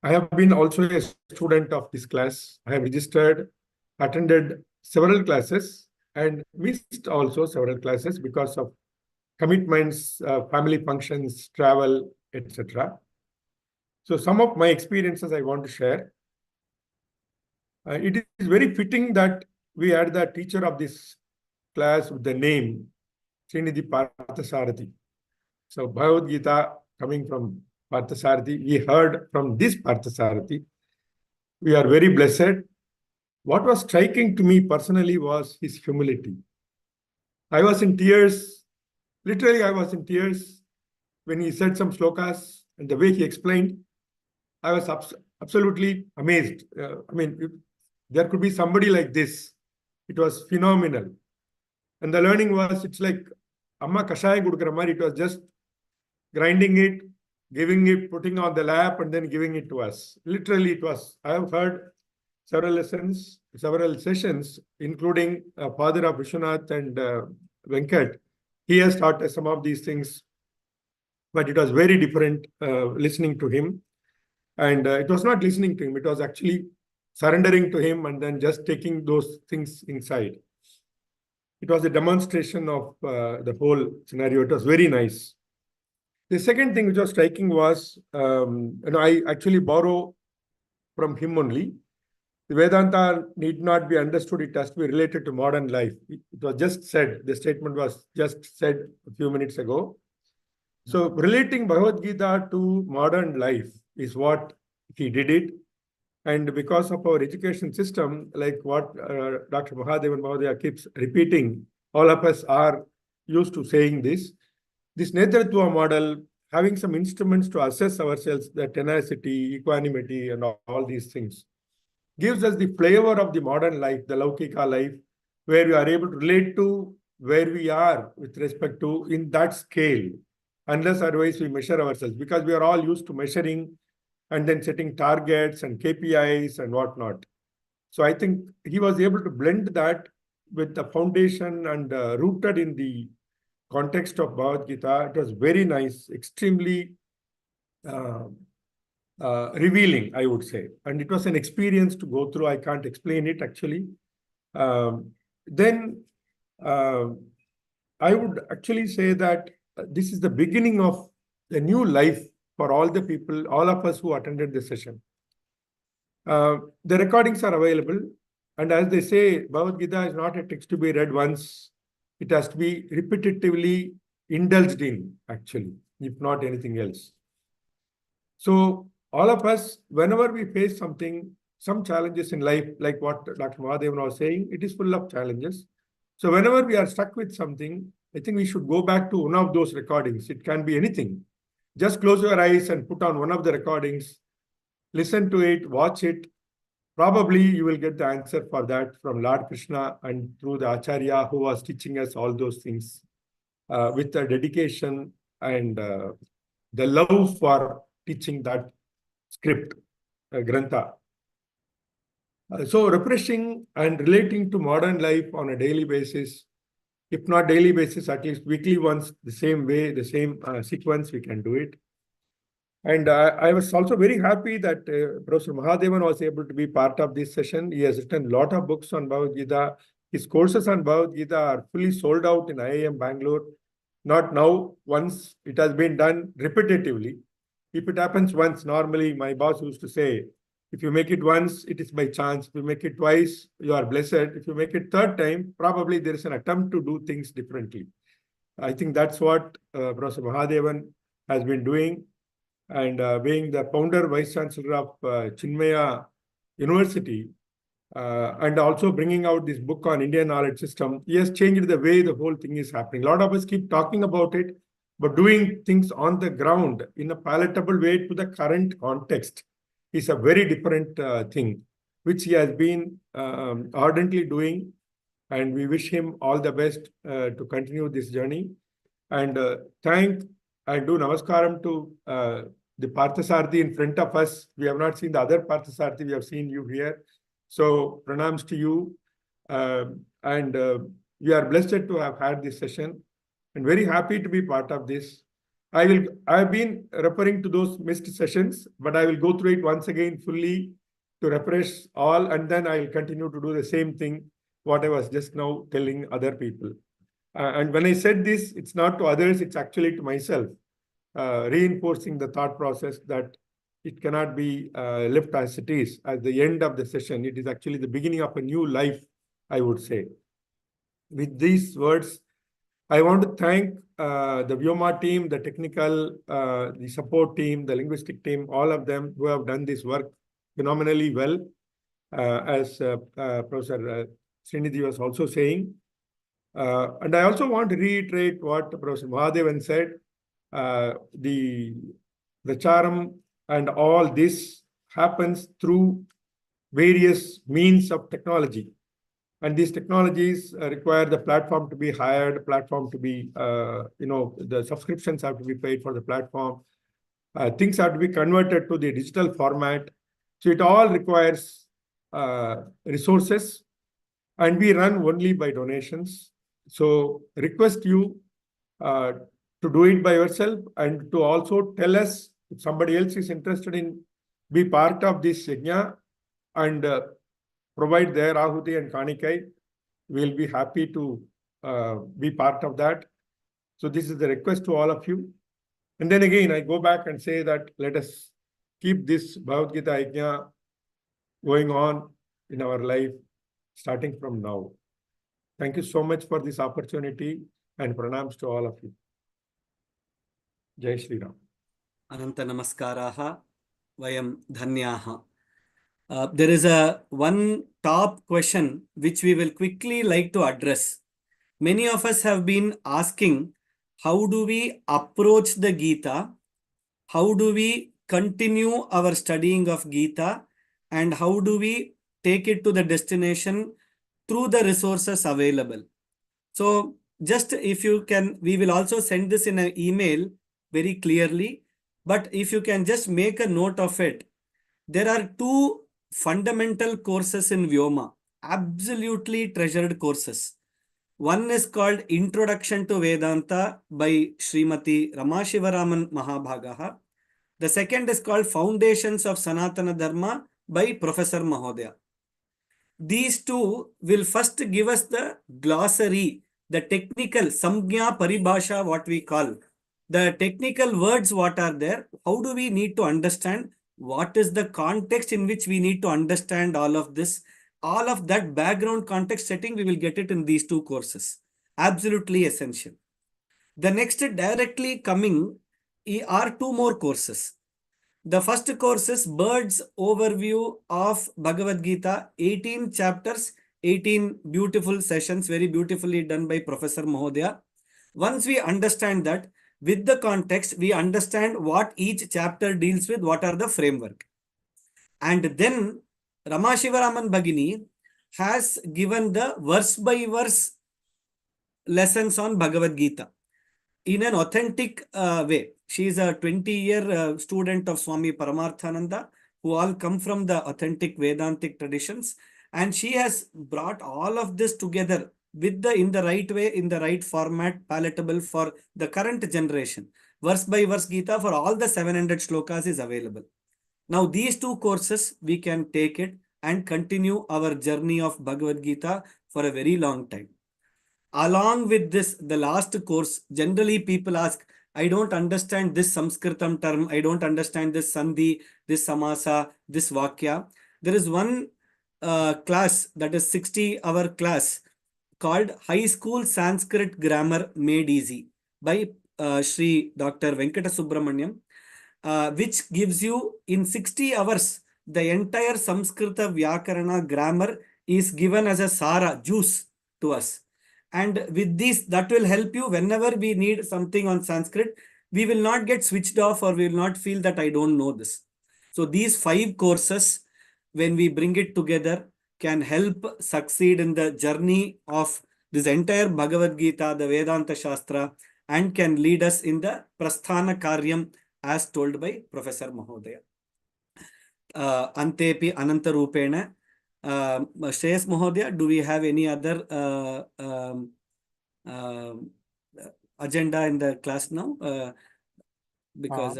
D: I have been also a student of this class. I have registered, attended several classes and missed also several classes because of commitments, family functions, travel, etc. So some of my experiences I want to share. It is very fitting that we had the teacher of this class with the name Srimadbhagavadgita. So Bhagavad Gita coming from Parthasarathi, we heard from this Parthasarathi. We are very blessed. What was striking to me personally was his humility. I was in tears. Literally, I was in tears when he said some slokas and the way he explained. I was absolutely amazed. I mean, if there could be somebody like this. It was phenomenal. And the learning was, it's like Amma Kashaya Gudukara Mari. It was just grinding it, giving it, putting on the lap, and then giving it to us. Literally, it was. I have heard several lessons, several sessions, including father of Vishwanath and Venkat. He has taught us some of these things, but it was very different listening to him. And it was not listening to him, it was actually surrendering to him and then just taking those things inside. It was a demonstration of the whole scenario. It was very nice. The second thing which was striking was, I actually borrow from him only. The Vedanta need not be understood, it has to be related to modern life. It was just said, the statement was just said a few minutes ago. So relating Bhagavad Gita to modern life is what he did it. And because of our education system, like what Dr. Mahadevan Mahodaya keeps repeating, all of us are used to saying this. This Netratva model, having some instruments to assess ourselves, the tenacity, equanimity, and all these things, gives us the flavor of the modern life, the Laukika life, where we are able to relate to where we are with respect to in that scale, unless otherwise we measure ourselves, because we are all used to measuring and then setting targets and KPIs and whatnot. So I think he was able to blend that with the foundation and rooted in the context of Bhagavad Gita. It was very nice, extremely revealing, I would say. And it was an experience to go through. I can't explain it actually. Then I would actually say that this is the beginning of a new life for all the people, all of us who attended the session. The recordings are available. And as they say, Bhagavad Gita is not a text to be read once. It has to be repetitively indulged in, actually, if not anything else. So all of us, whenever we face something, some challenges in life, like what Dr. Mahadevan was saying, it is full of challenges. So whenever we are stuck with something, I think we should go back to one of those recordings. It can be anything. Just close your eyes and put on one of the recordings, listen to it, watch it. Probably you will get the answer for that from Lord Krishna and through the Acharya who was teaching us all those things with the dedication and the love for teaching that script. Grantha. So refreshing and relating to modern life on a daily basis, if not daily basis, at least weekly once, the same way, the same sequence, we can do it. And I was also very happy that Professor Mahadevan was able to be part of this session. He has written a lot of books on Bhagavad Gita. His courses on Bhagavad Gita are fully sold out in IIM Bangalore. Not now, once it has been done repetitively. If it happens once, normally my boss used to say, if you make it once, it is by chance. If you make it twice, you are blessed. If you make it third time, probably there is an attempt to do things differently. I think that's what Professor Mahadevan has been doing. And being the founder, vice chancellor of Chinmaya University, and also bringing out this book on Indian knowledge system, he has changed the way the whole thing is happening. A lot of us keep talking about it, but doing things on the ground in a palatable way to the current context is a very different thing, which he has been ardently doing. And we wish him all the best to continue this journey. And I do namaskaram to the Parthasarthi in front of us. We have not seen the other Parthasarthi, we have seen you here. So pranams to you. And we are blessed to have had this session and very happy to be part of this. I've been referring to those missed sessions, but I will go through it once again fully to refresh all, and then I will continue to do the same thing, what I was just now telling other people. And when I said this, it's not to others, it's actually to myself, reinforcing the thought process that it cannot be left as it is at the end of the session. It is actually the beginning of a new life, I would say. With these words, I want to thank the Vyoma team, the technical, the support team, the linguistic team, all of them who have done this work phenomenally well, as Professor Srinidhi was also saying. And I also want to reiterate what Professor Mahadevan said. The Charam and all this happens through various means of technology. And these technologies require the platform to be hired, platform to be, the subscriptions have to be paid for the platform. Things have to be converted to the digital format. So it all requires resources, and we run only by donations. So request you to do it by yourself, and to also tell us if somebody else is interested in be part of this yajna and provide their ahuti and kanikai. We'll be happy to be part of that. So this is the request to all of you. And then again, I go back and say that let us keep this Bhagavad Gita yajna going on in our life, starting from now. Thank you so much for this opportunity, and pranams to all of you. Jai Shri Ram.
B: Ananta namaskaraha, vayam dhanyaha. There is one top question which we will quickly like to address. Many of us have been asking, how do we approach the Gita? How do we continue our studying of Gita? And how do we take it to the destination through the resources available? So just if you can, we will also send this in an email very clearly. But if you can just make a note of it, there are two fundamental courses in Vyoma, absolutely treasured courses. One is called Introduction to Vedanta by Srimati Ramashivaraman Mahabhagaha. The second is called Foundations of Sanatana Dharma by Professor Mahodaya. These two will first give us the glossary, the technical Samgya Paribhasha, what we call. The technical words what are there, how do we need to understand, what is the context in which we need to understand all of this, all of that background context setting, we will get it in these two courses. Absolutely essential. The next directly coming are two more courses. The first course is Bird's Overview of Bhagavad Gita, 18 chapters, 18 beautiful sessions, very beautifully done by Professor Mahodaya. Once we understand that, with the context, we understand what each chapter deals with, what are the framework. And then Ramashivaraman Bhagini has given the verse by verse lessons on Bhagavad Gita in an authentic way. She is a 20-year student of Swami Paramarthananda, who all come from the authentic Vedantic traditions. And she has brought all of this together with in the right way, in the right format, palatable for the current generation. Verse by verse Gita for all the 700 shlokas is available. Now these two courses, we can take it and continue our journey of Bhagavad Gita for a very long time. Along with this, the last course, generally people ask, I don't understand this Sanskritam term, I don't understand this Sandhi, this Samasa, this Vakya. There is one class, that is 60-hour class, called High School Sanskrit Grammar Made Easy by Sri Dr. Venkata Subramaniam, which gives you in 60 hours, the entire Samskrita Vyakarana grammar is given as a Sara, juice to us. And with this, that will help you whenever we need something on Sanskrit. We will not get switched off or we will not feel that I don't know this. So these 5 courses, when we bring it together, can help succeed in the journey of this entire Bhagavad Gita, the Vedanta Shastra, and can lead us in the Prasthana Karyam as told by Professor Mahodaya. Antepi Ananta Rupena. Shreyas Mahodaya, do we have any other agenda in the class now? Because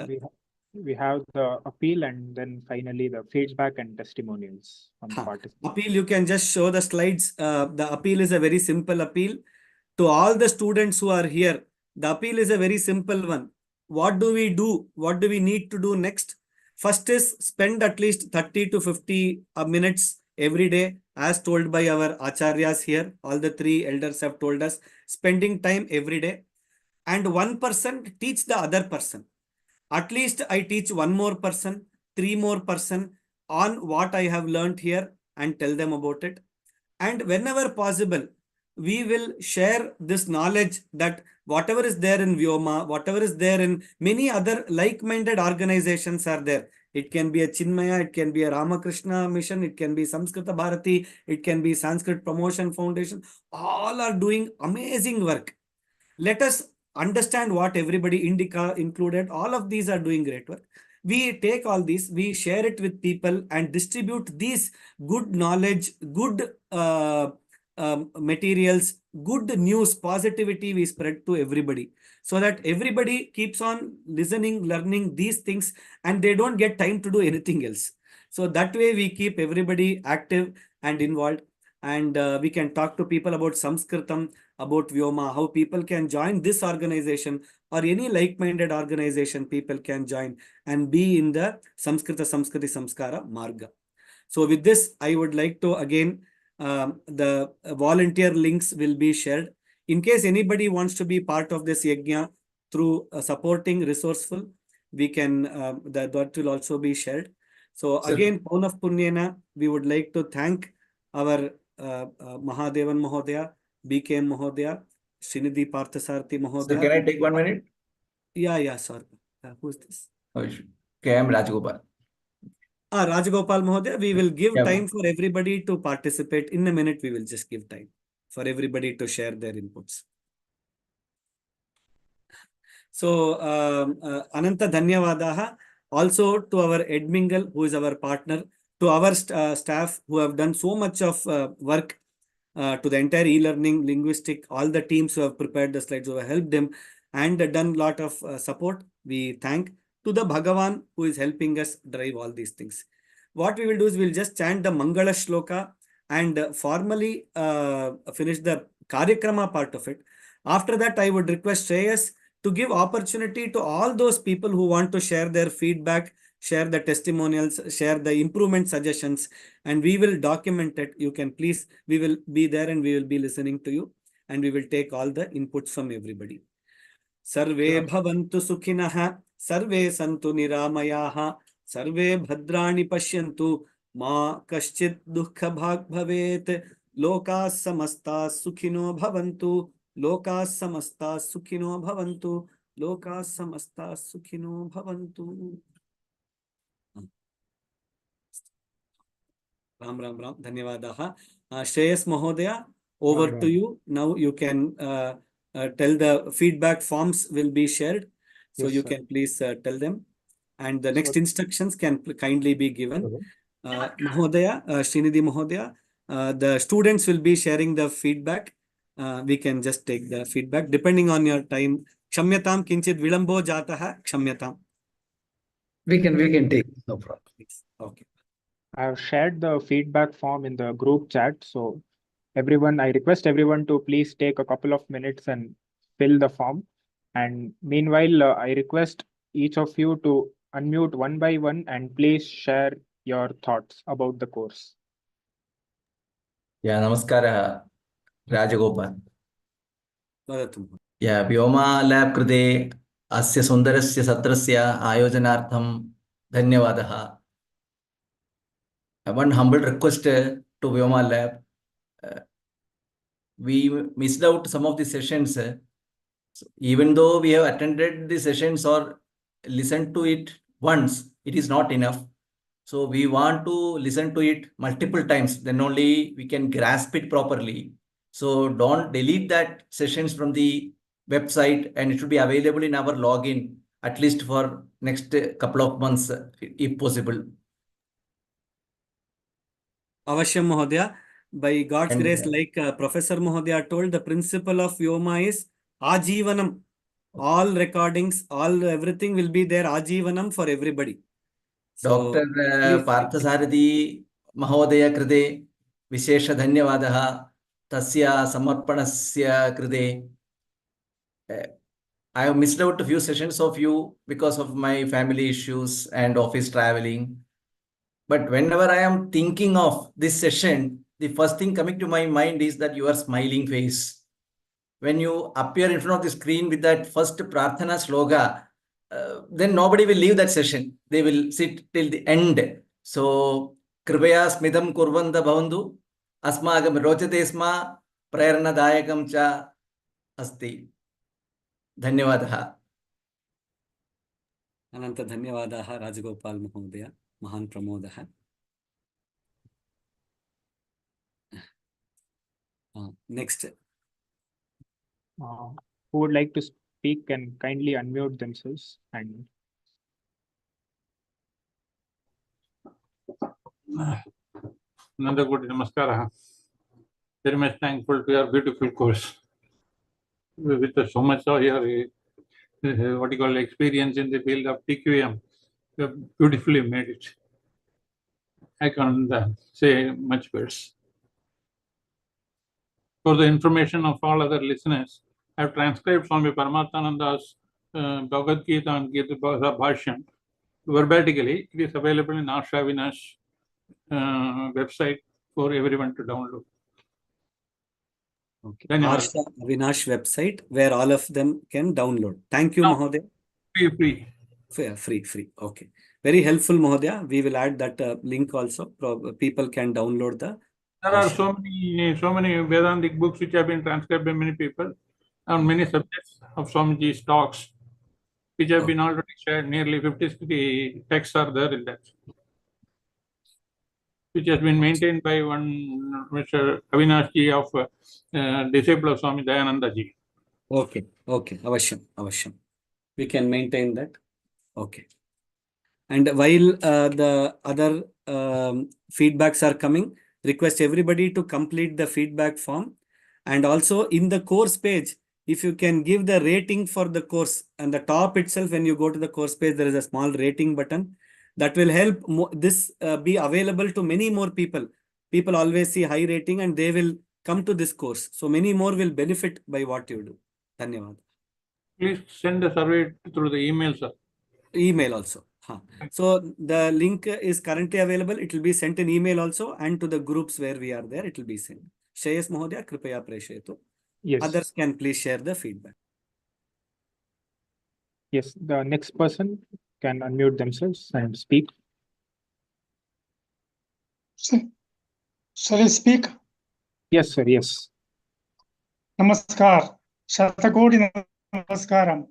E: we have the appeal and then finally the feedback and testimonials from participants.
B: Appeal, you can just show the slides. The appeal is a very simple appeal. To all the students who are here, the appeal is a very simple one. What do we do? What do we need to do next? First is spend at least 30 to 50 minutes every day, as told by our acharyas here. All the 3 elders have told us, spending time every day. And one person teach the other person. At least I teach one more person, 3 more person on what I have learned here and tell them about it. And whenever possible, we will share this knowledge that whatever is there in Vyoma, whatever is there in many other like-minded organizations are there. It can be a Chinmaya, it can be a Ramakrishna Mission, it can be Samskrita Bharati, it can be Sanskrit Promotion Foundation. All are doing amazing work. Let us understand what everybody, Indica included, all of these are doing great work. We take all these, we share it with people and distribute these good knowledge, good materials, good news, positivity we spread to everybody, so that everybody keeps on listening, learning these things, and they don't get time to do anything else. So that way we keep everybody active and involved, and we can talk to people about Sanskritam, about Vyoma, how people can join this organization or any like-minded organization people can join and be in the Samskrita Samskriti Samskara Marga. So with this, I would like to again, the volunteer links will be shared. In case anybody wants to be part of this yajna through supporting resourceful, we can, that will also be shared. So again, Paunaf Punyena, we would like to thank our Mahadevan Mahodaya, BKM Mahodaya, Srinidhi Parthasarthi Mahodaya.
F: Sir, can I take 1 minute?
B: Yeah, sorry. Who's this?
F: KM Rajagopal.
B: Rajagopal Mahodaya, we will give time for everybody to participate. In a minute, we will just give time for everybody to share their inputs. So, Ananta Dhanyavadaha, also to our Ed Mingle, who is our partner, to our staff who have done so much of work, to the entire e-learning, linguistic, all the teams who have prepared the slides, who have helped them and done a lot of support. We thank to the Bhagavan who is helping us drive all these things. What we will do is we will just chant the Mangala Shloka and formally finish the Karyakrama part of it. After that, I would request Shreyas to give opportunity to all those people who want to share their feedback, share the testimonials, share the improvement suggestions, and we will document it. You can please, we will be there and we will be listening to you, and we will take all the inputs from everybody. Sarve bhavantu sukhinah, sarve santu niramayaha, sarve bhadrani pashyantu, ma kaschit dukkha bhag bhavet, loka samasta sukhino bhavantu, loka samasta sukhino bhavantu, loka samasta sukhino bhavantu. Ram. Dhanyavadaha. Shreyas Mahodaya, over to you. Now you can tell the feedback forms will be shared. So yes, you can please tell them. And the next instructions can kindly be given. Mahodaya, Srinidhi Mahodaya, the students will be sharing the feedback. We can just take the feedback depending on your time. Kshamyatam kinchit vilambo jataha kshamyatam.
A: We can take, no problem.
B: Okay.
E: I have shared the feedback form in the group chat. So everyone, I request everyone to please take a couple of minutes and fill the form. And meanwhile, I request each of you to unmute one by one and please share your thoughts about the course.
F: Yeah, namaskara, Rajagopal.
B: Vadatum.
F: Yeah, Vyoma lab कृते अस्य सुन्दरस्य सत्रस्य आयोजनार्थं धन्यवादः. One humble request to Vyoma lab. We missed out some of the sessions. So even though we have attended the sessions or listened to it once, it is not enough. So we want to listen to it multiple times, then only we can grasp it properly. So don't delete that sessions from the website, and it should be available in our login at least for next couple of months, if possible.
B: Avashyam Mahodaya, by God's
F: And,
B: grace, like Professor Mahodaya told, the principle of Vyoma is Ajivanam. All recordings, all everything will be there Ajivanam for everybody. So,
F: Dr. Parthasarathi Mahodaya कृते विशेष धन्यवादः तस्य समर्पणस्य कृते. I have missed out a few sessions of you because of my family issues and office traveling. But whenever I am thinking of this session, the first thing coming to my mind is that your smiling face. When you appear in front of the screen with that first Prarthana sloga, then nobody will leave that session. They will sit till the end. So, Kripaya smidam kurvanda bhavandu, asmagam rochate sma, prayarnadayakam cha asti. धन्यवादः.
B: Ananta dhanyavadaha Rajagopal Mahodaya, Mahan Pramodaha. Next.
E: Who would like to speak can kindly unmute themselves and
G: Nandakoti Namaskara. Very much thankful to your beautiful course. With so much of your what you call experience in the field of TQM, you have beautifully made it. I can't say much words. For the information of all other listeners, I have transcribed Swami Paramatmananda's Bhagavad Gita and Gita Bhashyam verbatically. It is available in Asha Vinash website for everyone to download.
B: Okay.
G: Dhanyawad.
B: Arsha Avinash website where all of them can download. Thank you,
G: No.
B: Mahodaya.
G: Free.
B: Free. Okay. Very helpful, Mahodaya. We will add that link also. People can download the.
G: There are so many Vedantic books which have been transcribed by many people on many subjects of Swamiji's talks, which have been already shared. Nearly 50 texts are there in that, which has been maintained by one Mr. Avinash ji of disciple of Swami Dayananda ji.
B: Okay. Avashyam. We can maintain that. Okay. And while the other feedbacks are coming, request everybody to complete the feedback form. And also in the course page, if you can give the rating for the course, and the top itself, when you go to the course page, there is a small rating button that will help this be available to many more people. People always see high rating and they will come to this course. So many more will benefit by what you do. Dhanyavad.
G: Please send the survey through the email, sir.
B: Email also. So the link is currently available. It will be sent in email also, and to the groups where we are there, it will be sent. Shreyas Mahodaya, Kripaya Preshayato.
E: yes.
B: Others can please share the feedback.
E: Yes, the next person can unmute themselves and speak.
H: Shall I speak?
E: Yes, sir. Yes.
H: Namaskar. Shatakoti Namaskaram.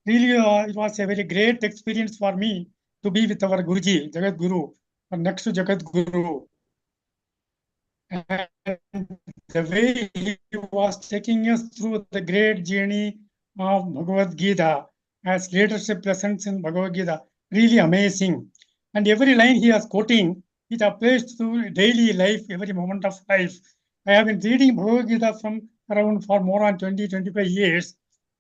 H: Really, it was a very great experience for me to be with our Guruji, Jagat Guru, or next to Jagat Guru. And the way he was taking us through the great journey of Bhagavad Gita as leadership lessons in Bhagavad Gita really amazing. And every line he was quoting, it applies to daily life, every moment of life. I have been reading Bhagavad Gita from around for more than 20-25 years,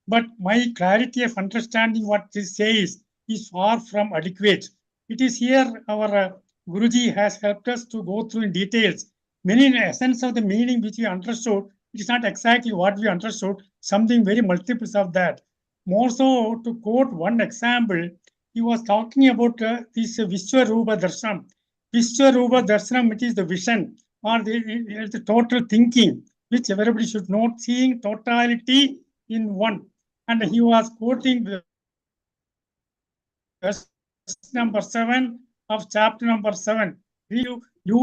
H: but my clarity of understanding what this says is far from adequate. It is here our Guruji has helped us to go through in details. Many in essence of the meaning which we understood, it is not exactly what we understood, something very multiples of that. More so, to quote one example, he was talking about this Vishwarupa Darshanam. Vishwarupa Darshanam, it is the vision or the total thinking, which everybody should know, seeing totality in one. And he was quoting verse number 7 of chapter number 7. You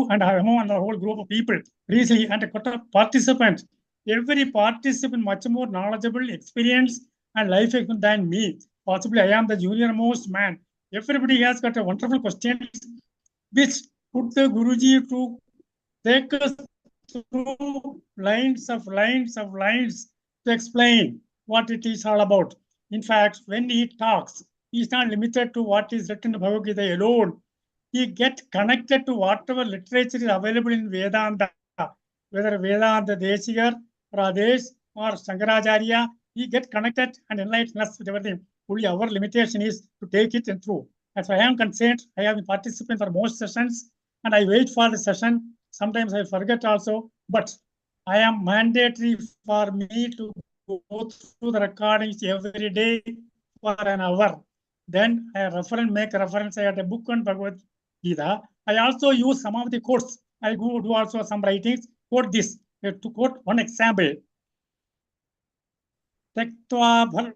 H: and Hamo and the whole group of people, recently, and a participants. Every participant much more knowledgeable, experience, and life experience than me. Possibly I am the junior most man. Everybody has got a wonderful questions which put the Guruji to take us through lines to explain what it is all about. In fact, when he talks, he is not limited to what is written in Bhagavad Gita alone. He gets connected to whatever literature is available in Vedanta, whether Vedanta Deshikar, Radesh, or Shankaracharya. He gets connected and enlighten us with everything. Only our limitation is to take it and through. As I am concerned, I have been participating for most sessions, and I wait for the session. Sometimes I forget also, but I am mandatory for me to go through the recordings every day for an hour. Then I make reference. I had a book on Bhagavad Gita. I also use some of the quotes. I do also some writings. Quote this. To quote one example. Tektva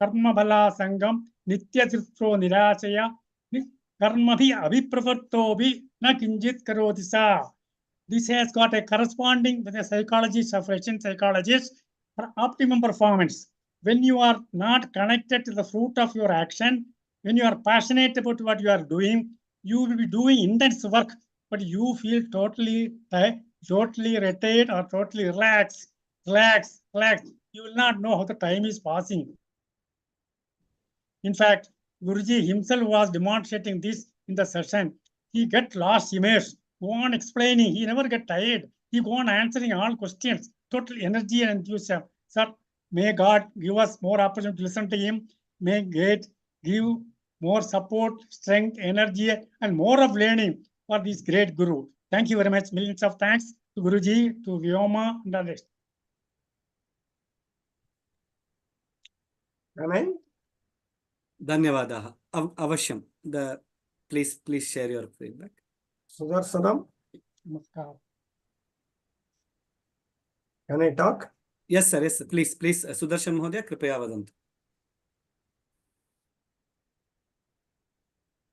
H: karma bala sangam nitya tirtho nirachaya karma bhi abhipravatto bhi na kinjit karoti sa. This has got a corresponding with the psychologists of Russian psychologists for optimum performance. When you are not connected to the fruit of your action, when you are passionate about what you are doing, you will be doing intense work, but you feel totally retired or totally relaxed. You will not know how the time is passing. In fact, Guruji himself was demonstrating this in the session. He get lost immerse, go on explaining. He never get tired. He go on answering all questions. Total energy and enthusiasm. Sir, may God give us more opportunity to listen to him. May God give more support, strength, energy, and more of learning for this great Guru. Thank you very much. Millions of thanks to Guruji, to Vyoma, and the rest.
B: Amen. Dhanyavadaha. Avashyam. Please share your feedback.
I: Sudarsanam,
H: Namaskar.
I: can I talk?
B: Yes, sir. Yes, sir. Please. Sudarshan Mahodaya, kripaya vadantu.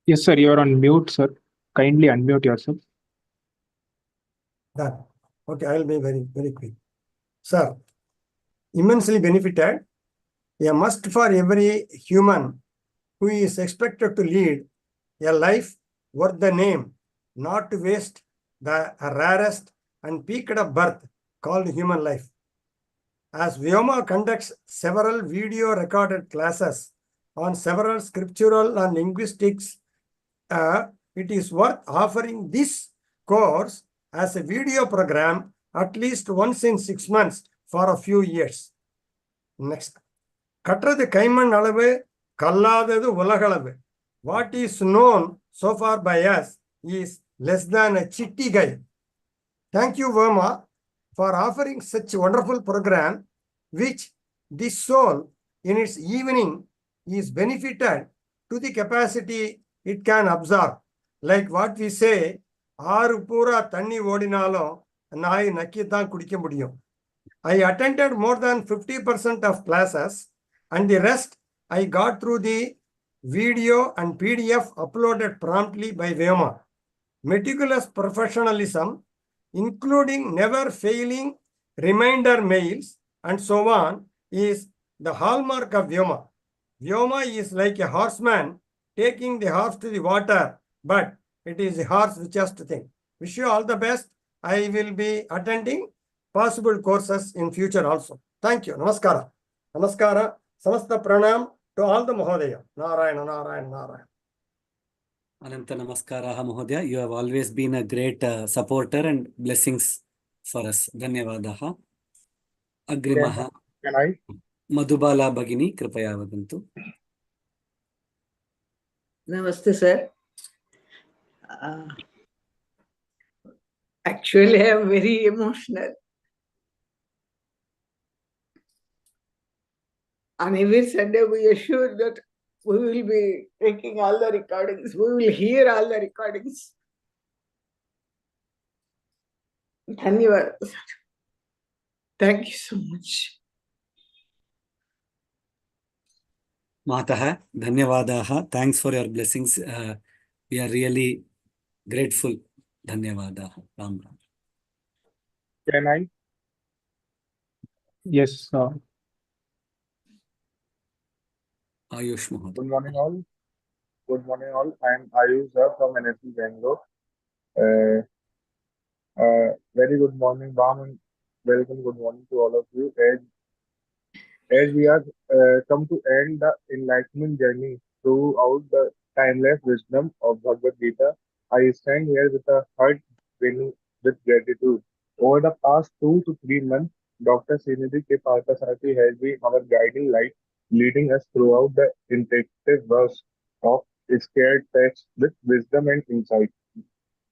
E: Yes, sir, you're on mute, sir. Kindly unmute yourself.
I: Done. Okay, I will be very, very quick. Sir, immensely benefited. A must for every human who is expected to lead a life worth the name, not to waste the rarest and peaked of birth called human life. As Voma conducts several video recorded classes on several scriptural and linguistics, it is worth offering this course as a video program at least once in 6 months for a few years. Next. கற்றது கைமண் அளவு கல்லாதது உலகளவு. What is known so far by us is less than a chittigai. Thank you, Voma, for offering such a wonderful program, which this soul in its evening is benefited to the capacity it can absorb. Like what we say, ஆறு பூரா தண்ணி ஓடினாலும் நாய் நக்கித்தான் குடிக்க முடியும். I attended more than 50% of classes, and the rest I got through the video and PDF uploaded promptly by Voma. Meticulous professionalism, including never failing reminder mails and so on, is the hallmark of Voma. Vyoma is like a horseman taking the horse to the water, but it is the horse which has to think. Wish you all the best. I will be attending possible courses in future also. Thank you. Namaskara. Namaskara. Samasta pranam. To all the Mahodaya. Narayana, Narayana, Narayana.
B: Ananta Namaskaraha Mahodaya. You have always been a great supporter and blessings for us. Dhanyavadaha. Agrimaha.
G: Can I?
B: Madhubala Bhagini, Kripaya Vadantu.
J: Namaste, sir. Actually, I am very emotional. On every Sunday, we assure that we will be taking all the recordings. We will hear all the recordings. Dhanyavad. Thank you so much.
B: Mataha, Dhanyavadaha. Thanks for your blessings. We are really grateful. Dhanyavadaha. Ram Ram.
G: Can I?
E: Yes,
B: Ayush Mahodaya.
G: Good morning, all. Good morning, all. I am Ayush sir from NSC Bangalore. Very good morning, Bam, and welcome. Good morning to all of you. As we are come to end the enlightenment journey throughout the timeless wisdom of Bhagavad Gita, I stand here with a heart brimming with gratitude. Over the past 2 to 3 months, Dr. Srimadbhagavadgita has been our guiding light, leading us throughout the interactive verse of scared text with wisdom and insight.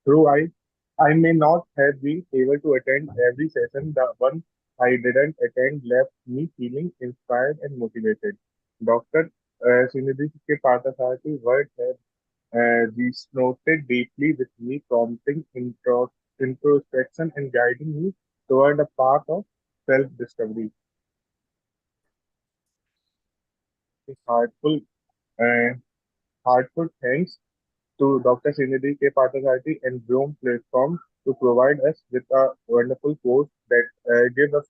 G: Through I may not have been able to attend every session. The one I didn't attend left me feeling inspired and motivated. Dr. Srimadbhagavadgita's words have resonated deeply with me, prompting introspection and guiding me toward a path of self-discovery. Heartful, uh, heartful thanks to Dr. Srimadbhagavadgita and Voma platform to provide us with a wonderful course that gives us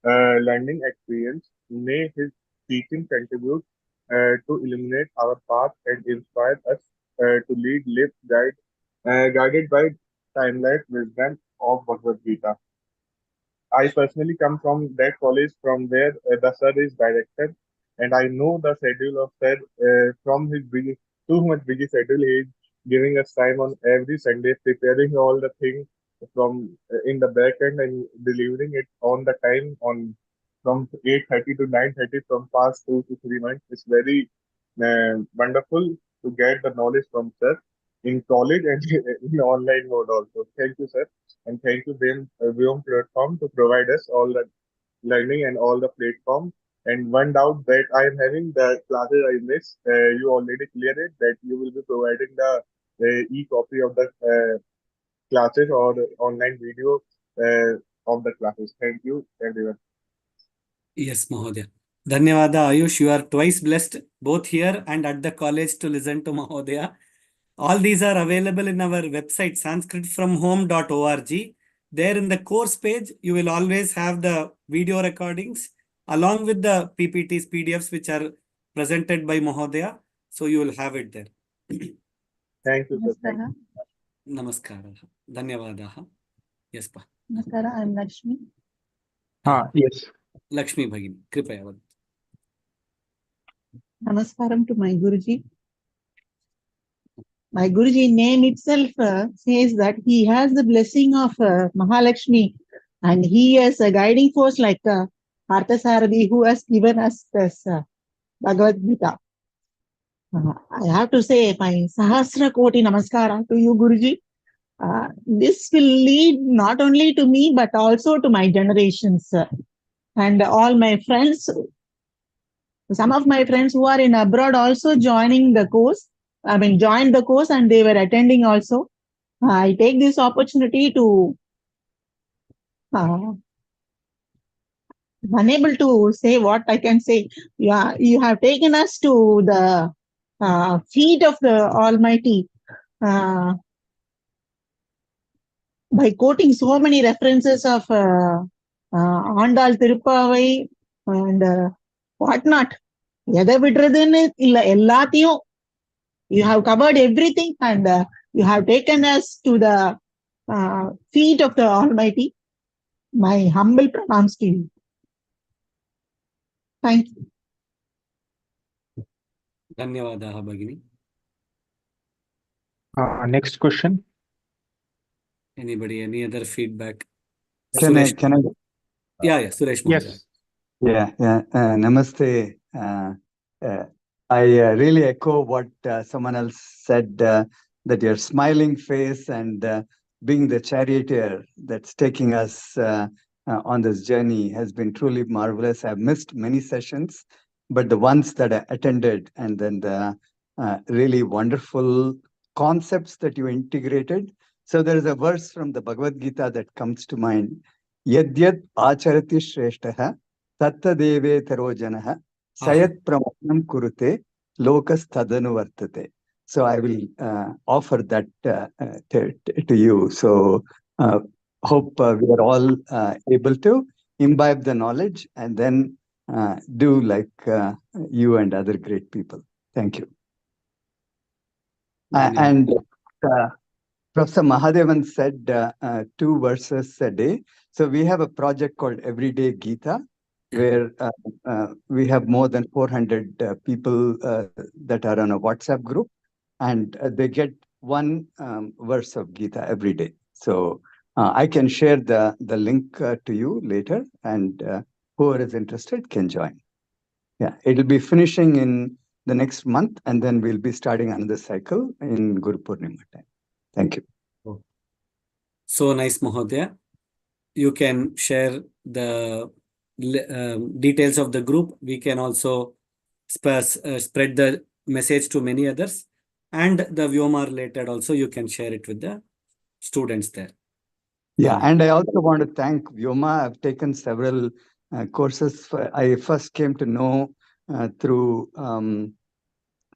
G: learning experience. May his teaching contribute to illuminate our path and inspire us to lead lives guided by timeless wisdom of Bhagavad Gita. I personally come from that college from where the sir is director, and I know the schedule of sir from his too much busy schedule. He is giving us time on every Sunday, preparing all the things from in the back end and delivering it on the time on from 8:30 to 9:30 from past 2 to 3 months. It's very wonderful to get the knowledge from sir in college and in online mode also. Thank you, sir. And thank you, Vyoma platform, to provide us all the learning and all the platform. And one doubt that I am having, the classes I missed, you already cleared it, that you will be providing the e-copy of the classes or the online video of the classes. Thank you, everyone.
B: Yes, Mahodaya. Dhanyavada, Ayush. You are twice blessed, both here and at the college, to listen to Mahodaya. All these are available in our website, sanskritfromhome.org. There in the course page, you will always have the video recordings along with the PPTs, PDFs, which are presented by Mahodaya. So you will have it there.
G: Thank you, sir. Thank you.
B: Namaskara. Dhanyavadaha. Yes, pa.
K: Namaskara, I am Lakshmi.
E: yes.
B: Lakshmi Bhagini. Kripaya Vadantu.
K: Namaskaram to my Guruji. My Guruji name itself says that he has the blessing of Mahalakshmi, and he is a guiding force like Parthasarathi, who has given us this Bhagavad Gita. I have to say my Sahasra Koti Namaskara to you, Guruji. This will lead not only to me but also to my generations and all my friends. Some of my friends who are in abroad also joined the course and they were attending also. I take this opportunity to unable to say what I can say. Yeah, you have taken us to the feet of the Almighty by quoting so many references of Andal Tirupavai and whatnot. You have covered everything and you have taken us to the feet of the Almighty. My humble pranams to you. Thank you.
B: Dhanyavadaha, Bhagini.
E: Next question.
B: Anybody, any other feedback?
L: Can I?
B: Yeah, Suresh Mahodaya.
E: Yes.
L: Namaste. I really echo what someone else said, that your smiling face and being the charioteer that's taking us on this journey has been truly marvelous. I've missed many sessions, but the ones that I attended and then the really wonderful concepts that you integrated. So there is a verse from the Bhagavad Gita that comes to mind. Yadyat acharati shreshtaha tatta deve tarojanaha sayat pramanam kurute lokas tadanu vartate. So I will offer that to you. So hope we are all able to imbibe the knowledge and then do like you and other great people. Thank you. And Professor Mahadevan said 2 verses a day. So we have a project called Everyday Gita, where we have more than 400 people that are on a WhatsApp group, and they get 1 verse of Gita every day. So I can share the link to you later, and whoever is interested can join. Yeah, it'll be finishing in the next month, and then we'll be starting another cycle in Guru Purnima time. Thank you.
B: So nice, Mahodaya. You can share the details of the group. We can also spread the message to many others. And the Vyoma related also, you can share it with the students there.
L: Yeah, and I also want to thank Voma. I've taken several courses. I first came to know through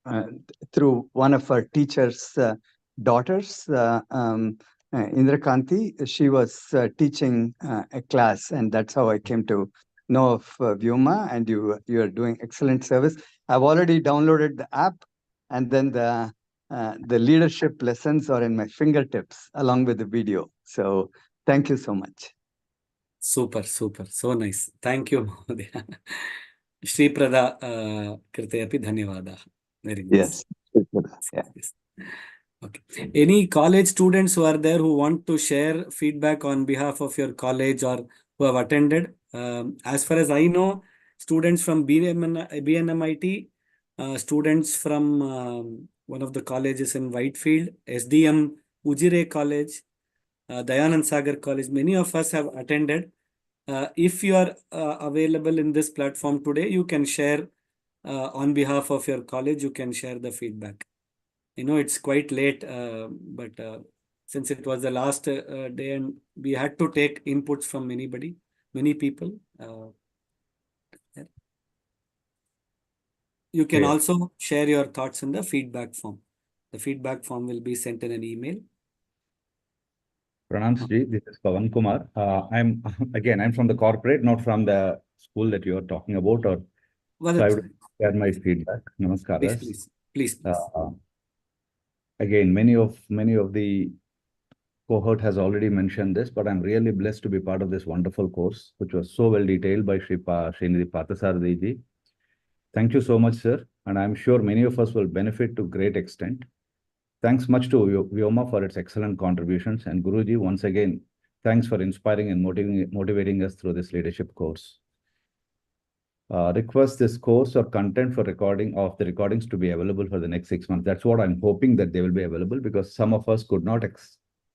L: one of our teachers' daughters, Indrakanti. She was teaching a class, and that's how I came to know of Vyoma, and you are doing excellent service. I've already downloaded the app, and then the leadership lessons are in my fingertips along with the video. So thank you so much.
B: Super. So nice. Thank you, Mahodaya. Shri Prada Krite api dhanyavadaha. Very nice.
L: Yes.
B: Okay. Any college students who are there who want to share feedback on behalf of your college or who have attended? As far as I know, students from BNMIT, students from one of the colleges in Whitefield, SDM Ujire College, Dayanand Sagar College, many of us have attended. If you are available in this platform today, you can share on behalf of your college, you can share the feedback. I know it's quite late, but since it was the last day and we had to take inputs from many people. You can also share your thoughts in the feedback form. The feedback form will be sent in an email.
M: Pranam Ji, this is Pawan Kumar. I'm from the corporate, not from the school that you are talking about. So I would share my feedback. Namaskaras.
B: Please.
M: Again, many of the cohort has already mentioned this, but I'm really blessed to be part of this wonderful course, which was so well detailed by Srimadbhagavadgita ji. Thank you so much, sir. And I'm sure many of us will benefit to great extent. Thanks much to Vyoma for its excellent contributions. And Guruji, once again, thanks for inspiring and motivating us through this leadership course. Request this course or content for recording of the recordings to be available for the next 6 months. That's what I'm hoping, that they will be available, because some of us could not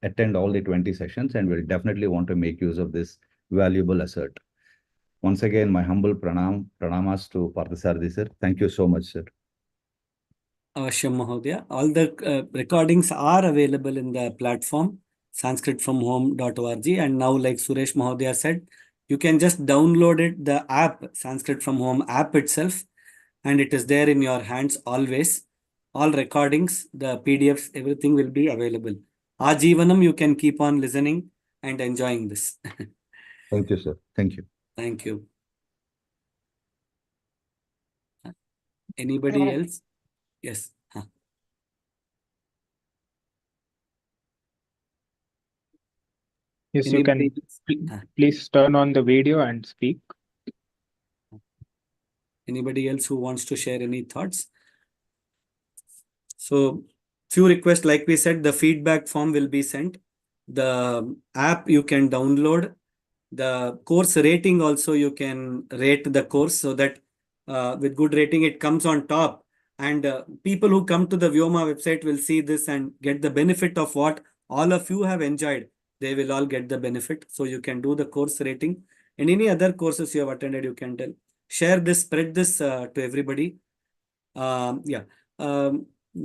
M: attend all the 20 sessions, and we'll definitely want to make use of this valuable asset. Once again, my humble pranamas to Parthasarathi sir. Thank you so much, sir.
B: Avashyam Mahodaya. All the recordings are available in the platform sanskritfromhome.org, and now, like Suresh Mahodaya said, you can just download it, the app, Sanskrit from Home app itself, and it is there in your hands always. All recordings, the PDFs, everything will be available. Ajivanam, you can keep on listening and enjoying this.
M: Thank you, sir. Thank you.
B: Thank you. Anybody else? Yes.
E: Yes, you can please turn on the video and speak.
B: Anybody else who wants to share any thoughts? So few requests, like we said, the feedback form will be sent. The app you can download. The course rating also you can rate the course, so that with good rating it comes on top, and people who come to the Vyoma website will see this and get the benefit of what all of you have enjoyed. They will all get the benefit. So you can do the course rating, and any other courses you have attended, you can tell. Share this, spread this to everybody.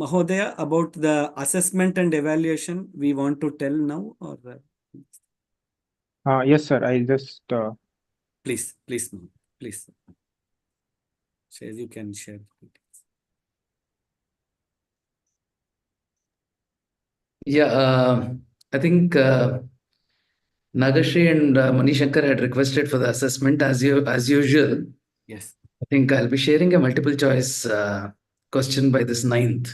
B: Mahodaya, about the assessment and evaluation, we want to tell now, or
E: Yes, sir. I'll just
B: please, please. Says you can share.
A: Yeah, I think Nagashri and Manishankar had requested for the assessment as usual.
B: Yes.
A: I think I'll be sharing a multiple choice question by this 9th.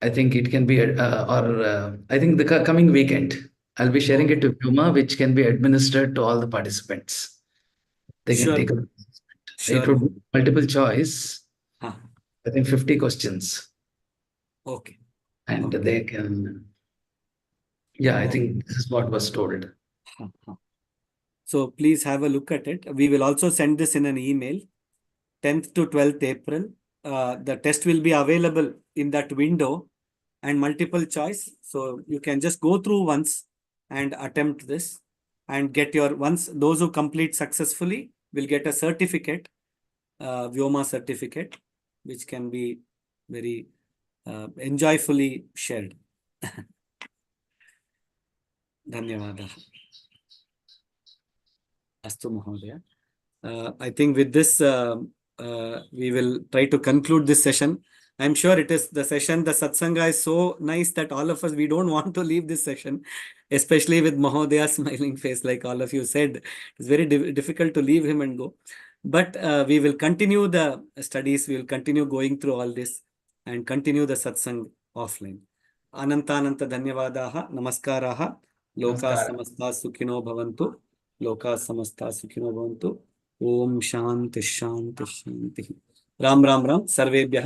A: I think it can be, I think the coming weekend, I'll be sharing it to Voma, which can be administered to all the participants. They can take a It would be multiple choice. I think 50 questions.
B: Okay.
A: And they can, yeah, I think this is what was told.
B: So please have a look at it. We will also send this in an email. 10th to 12th April. The test will be available in that window and multiple choice. So you can just go through once and attempt this and get your, once those who complete successfully will get a certificate, Vyoma certificate, which can be very enjoyfully shared. Dhanyavada. Astu Mahodaya. I think with this, we will try to conclude this session. I'm sure it is the session, the satsanga is so nice that all of us, we don't want to leave this session, especially with Mahodaya's smiling face, like all of you said. It's very difficult to leave him and go. But we will continue the studies, we will continue going through all this and continue the satsang offline. Ananta dhanyavadaha, namaskaraha, loka samasta sukhino bhavantu, loka samasta sukhino bhavantu. Om Shanti Shanti Shanti. Ram Ram Ram. Sarvebhyah.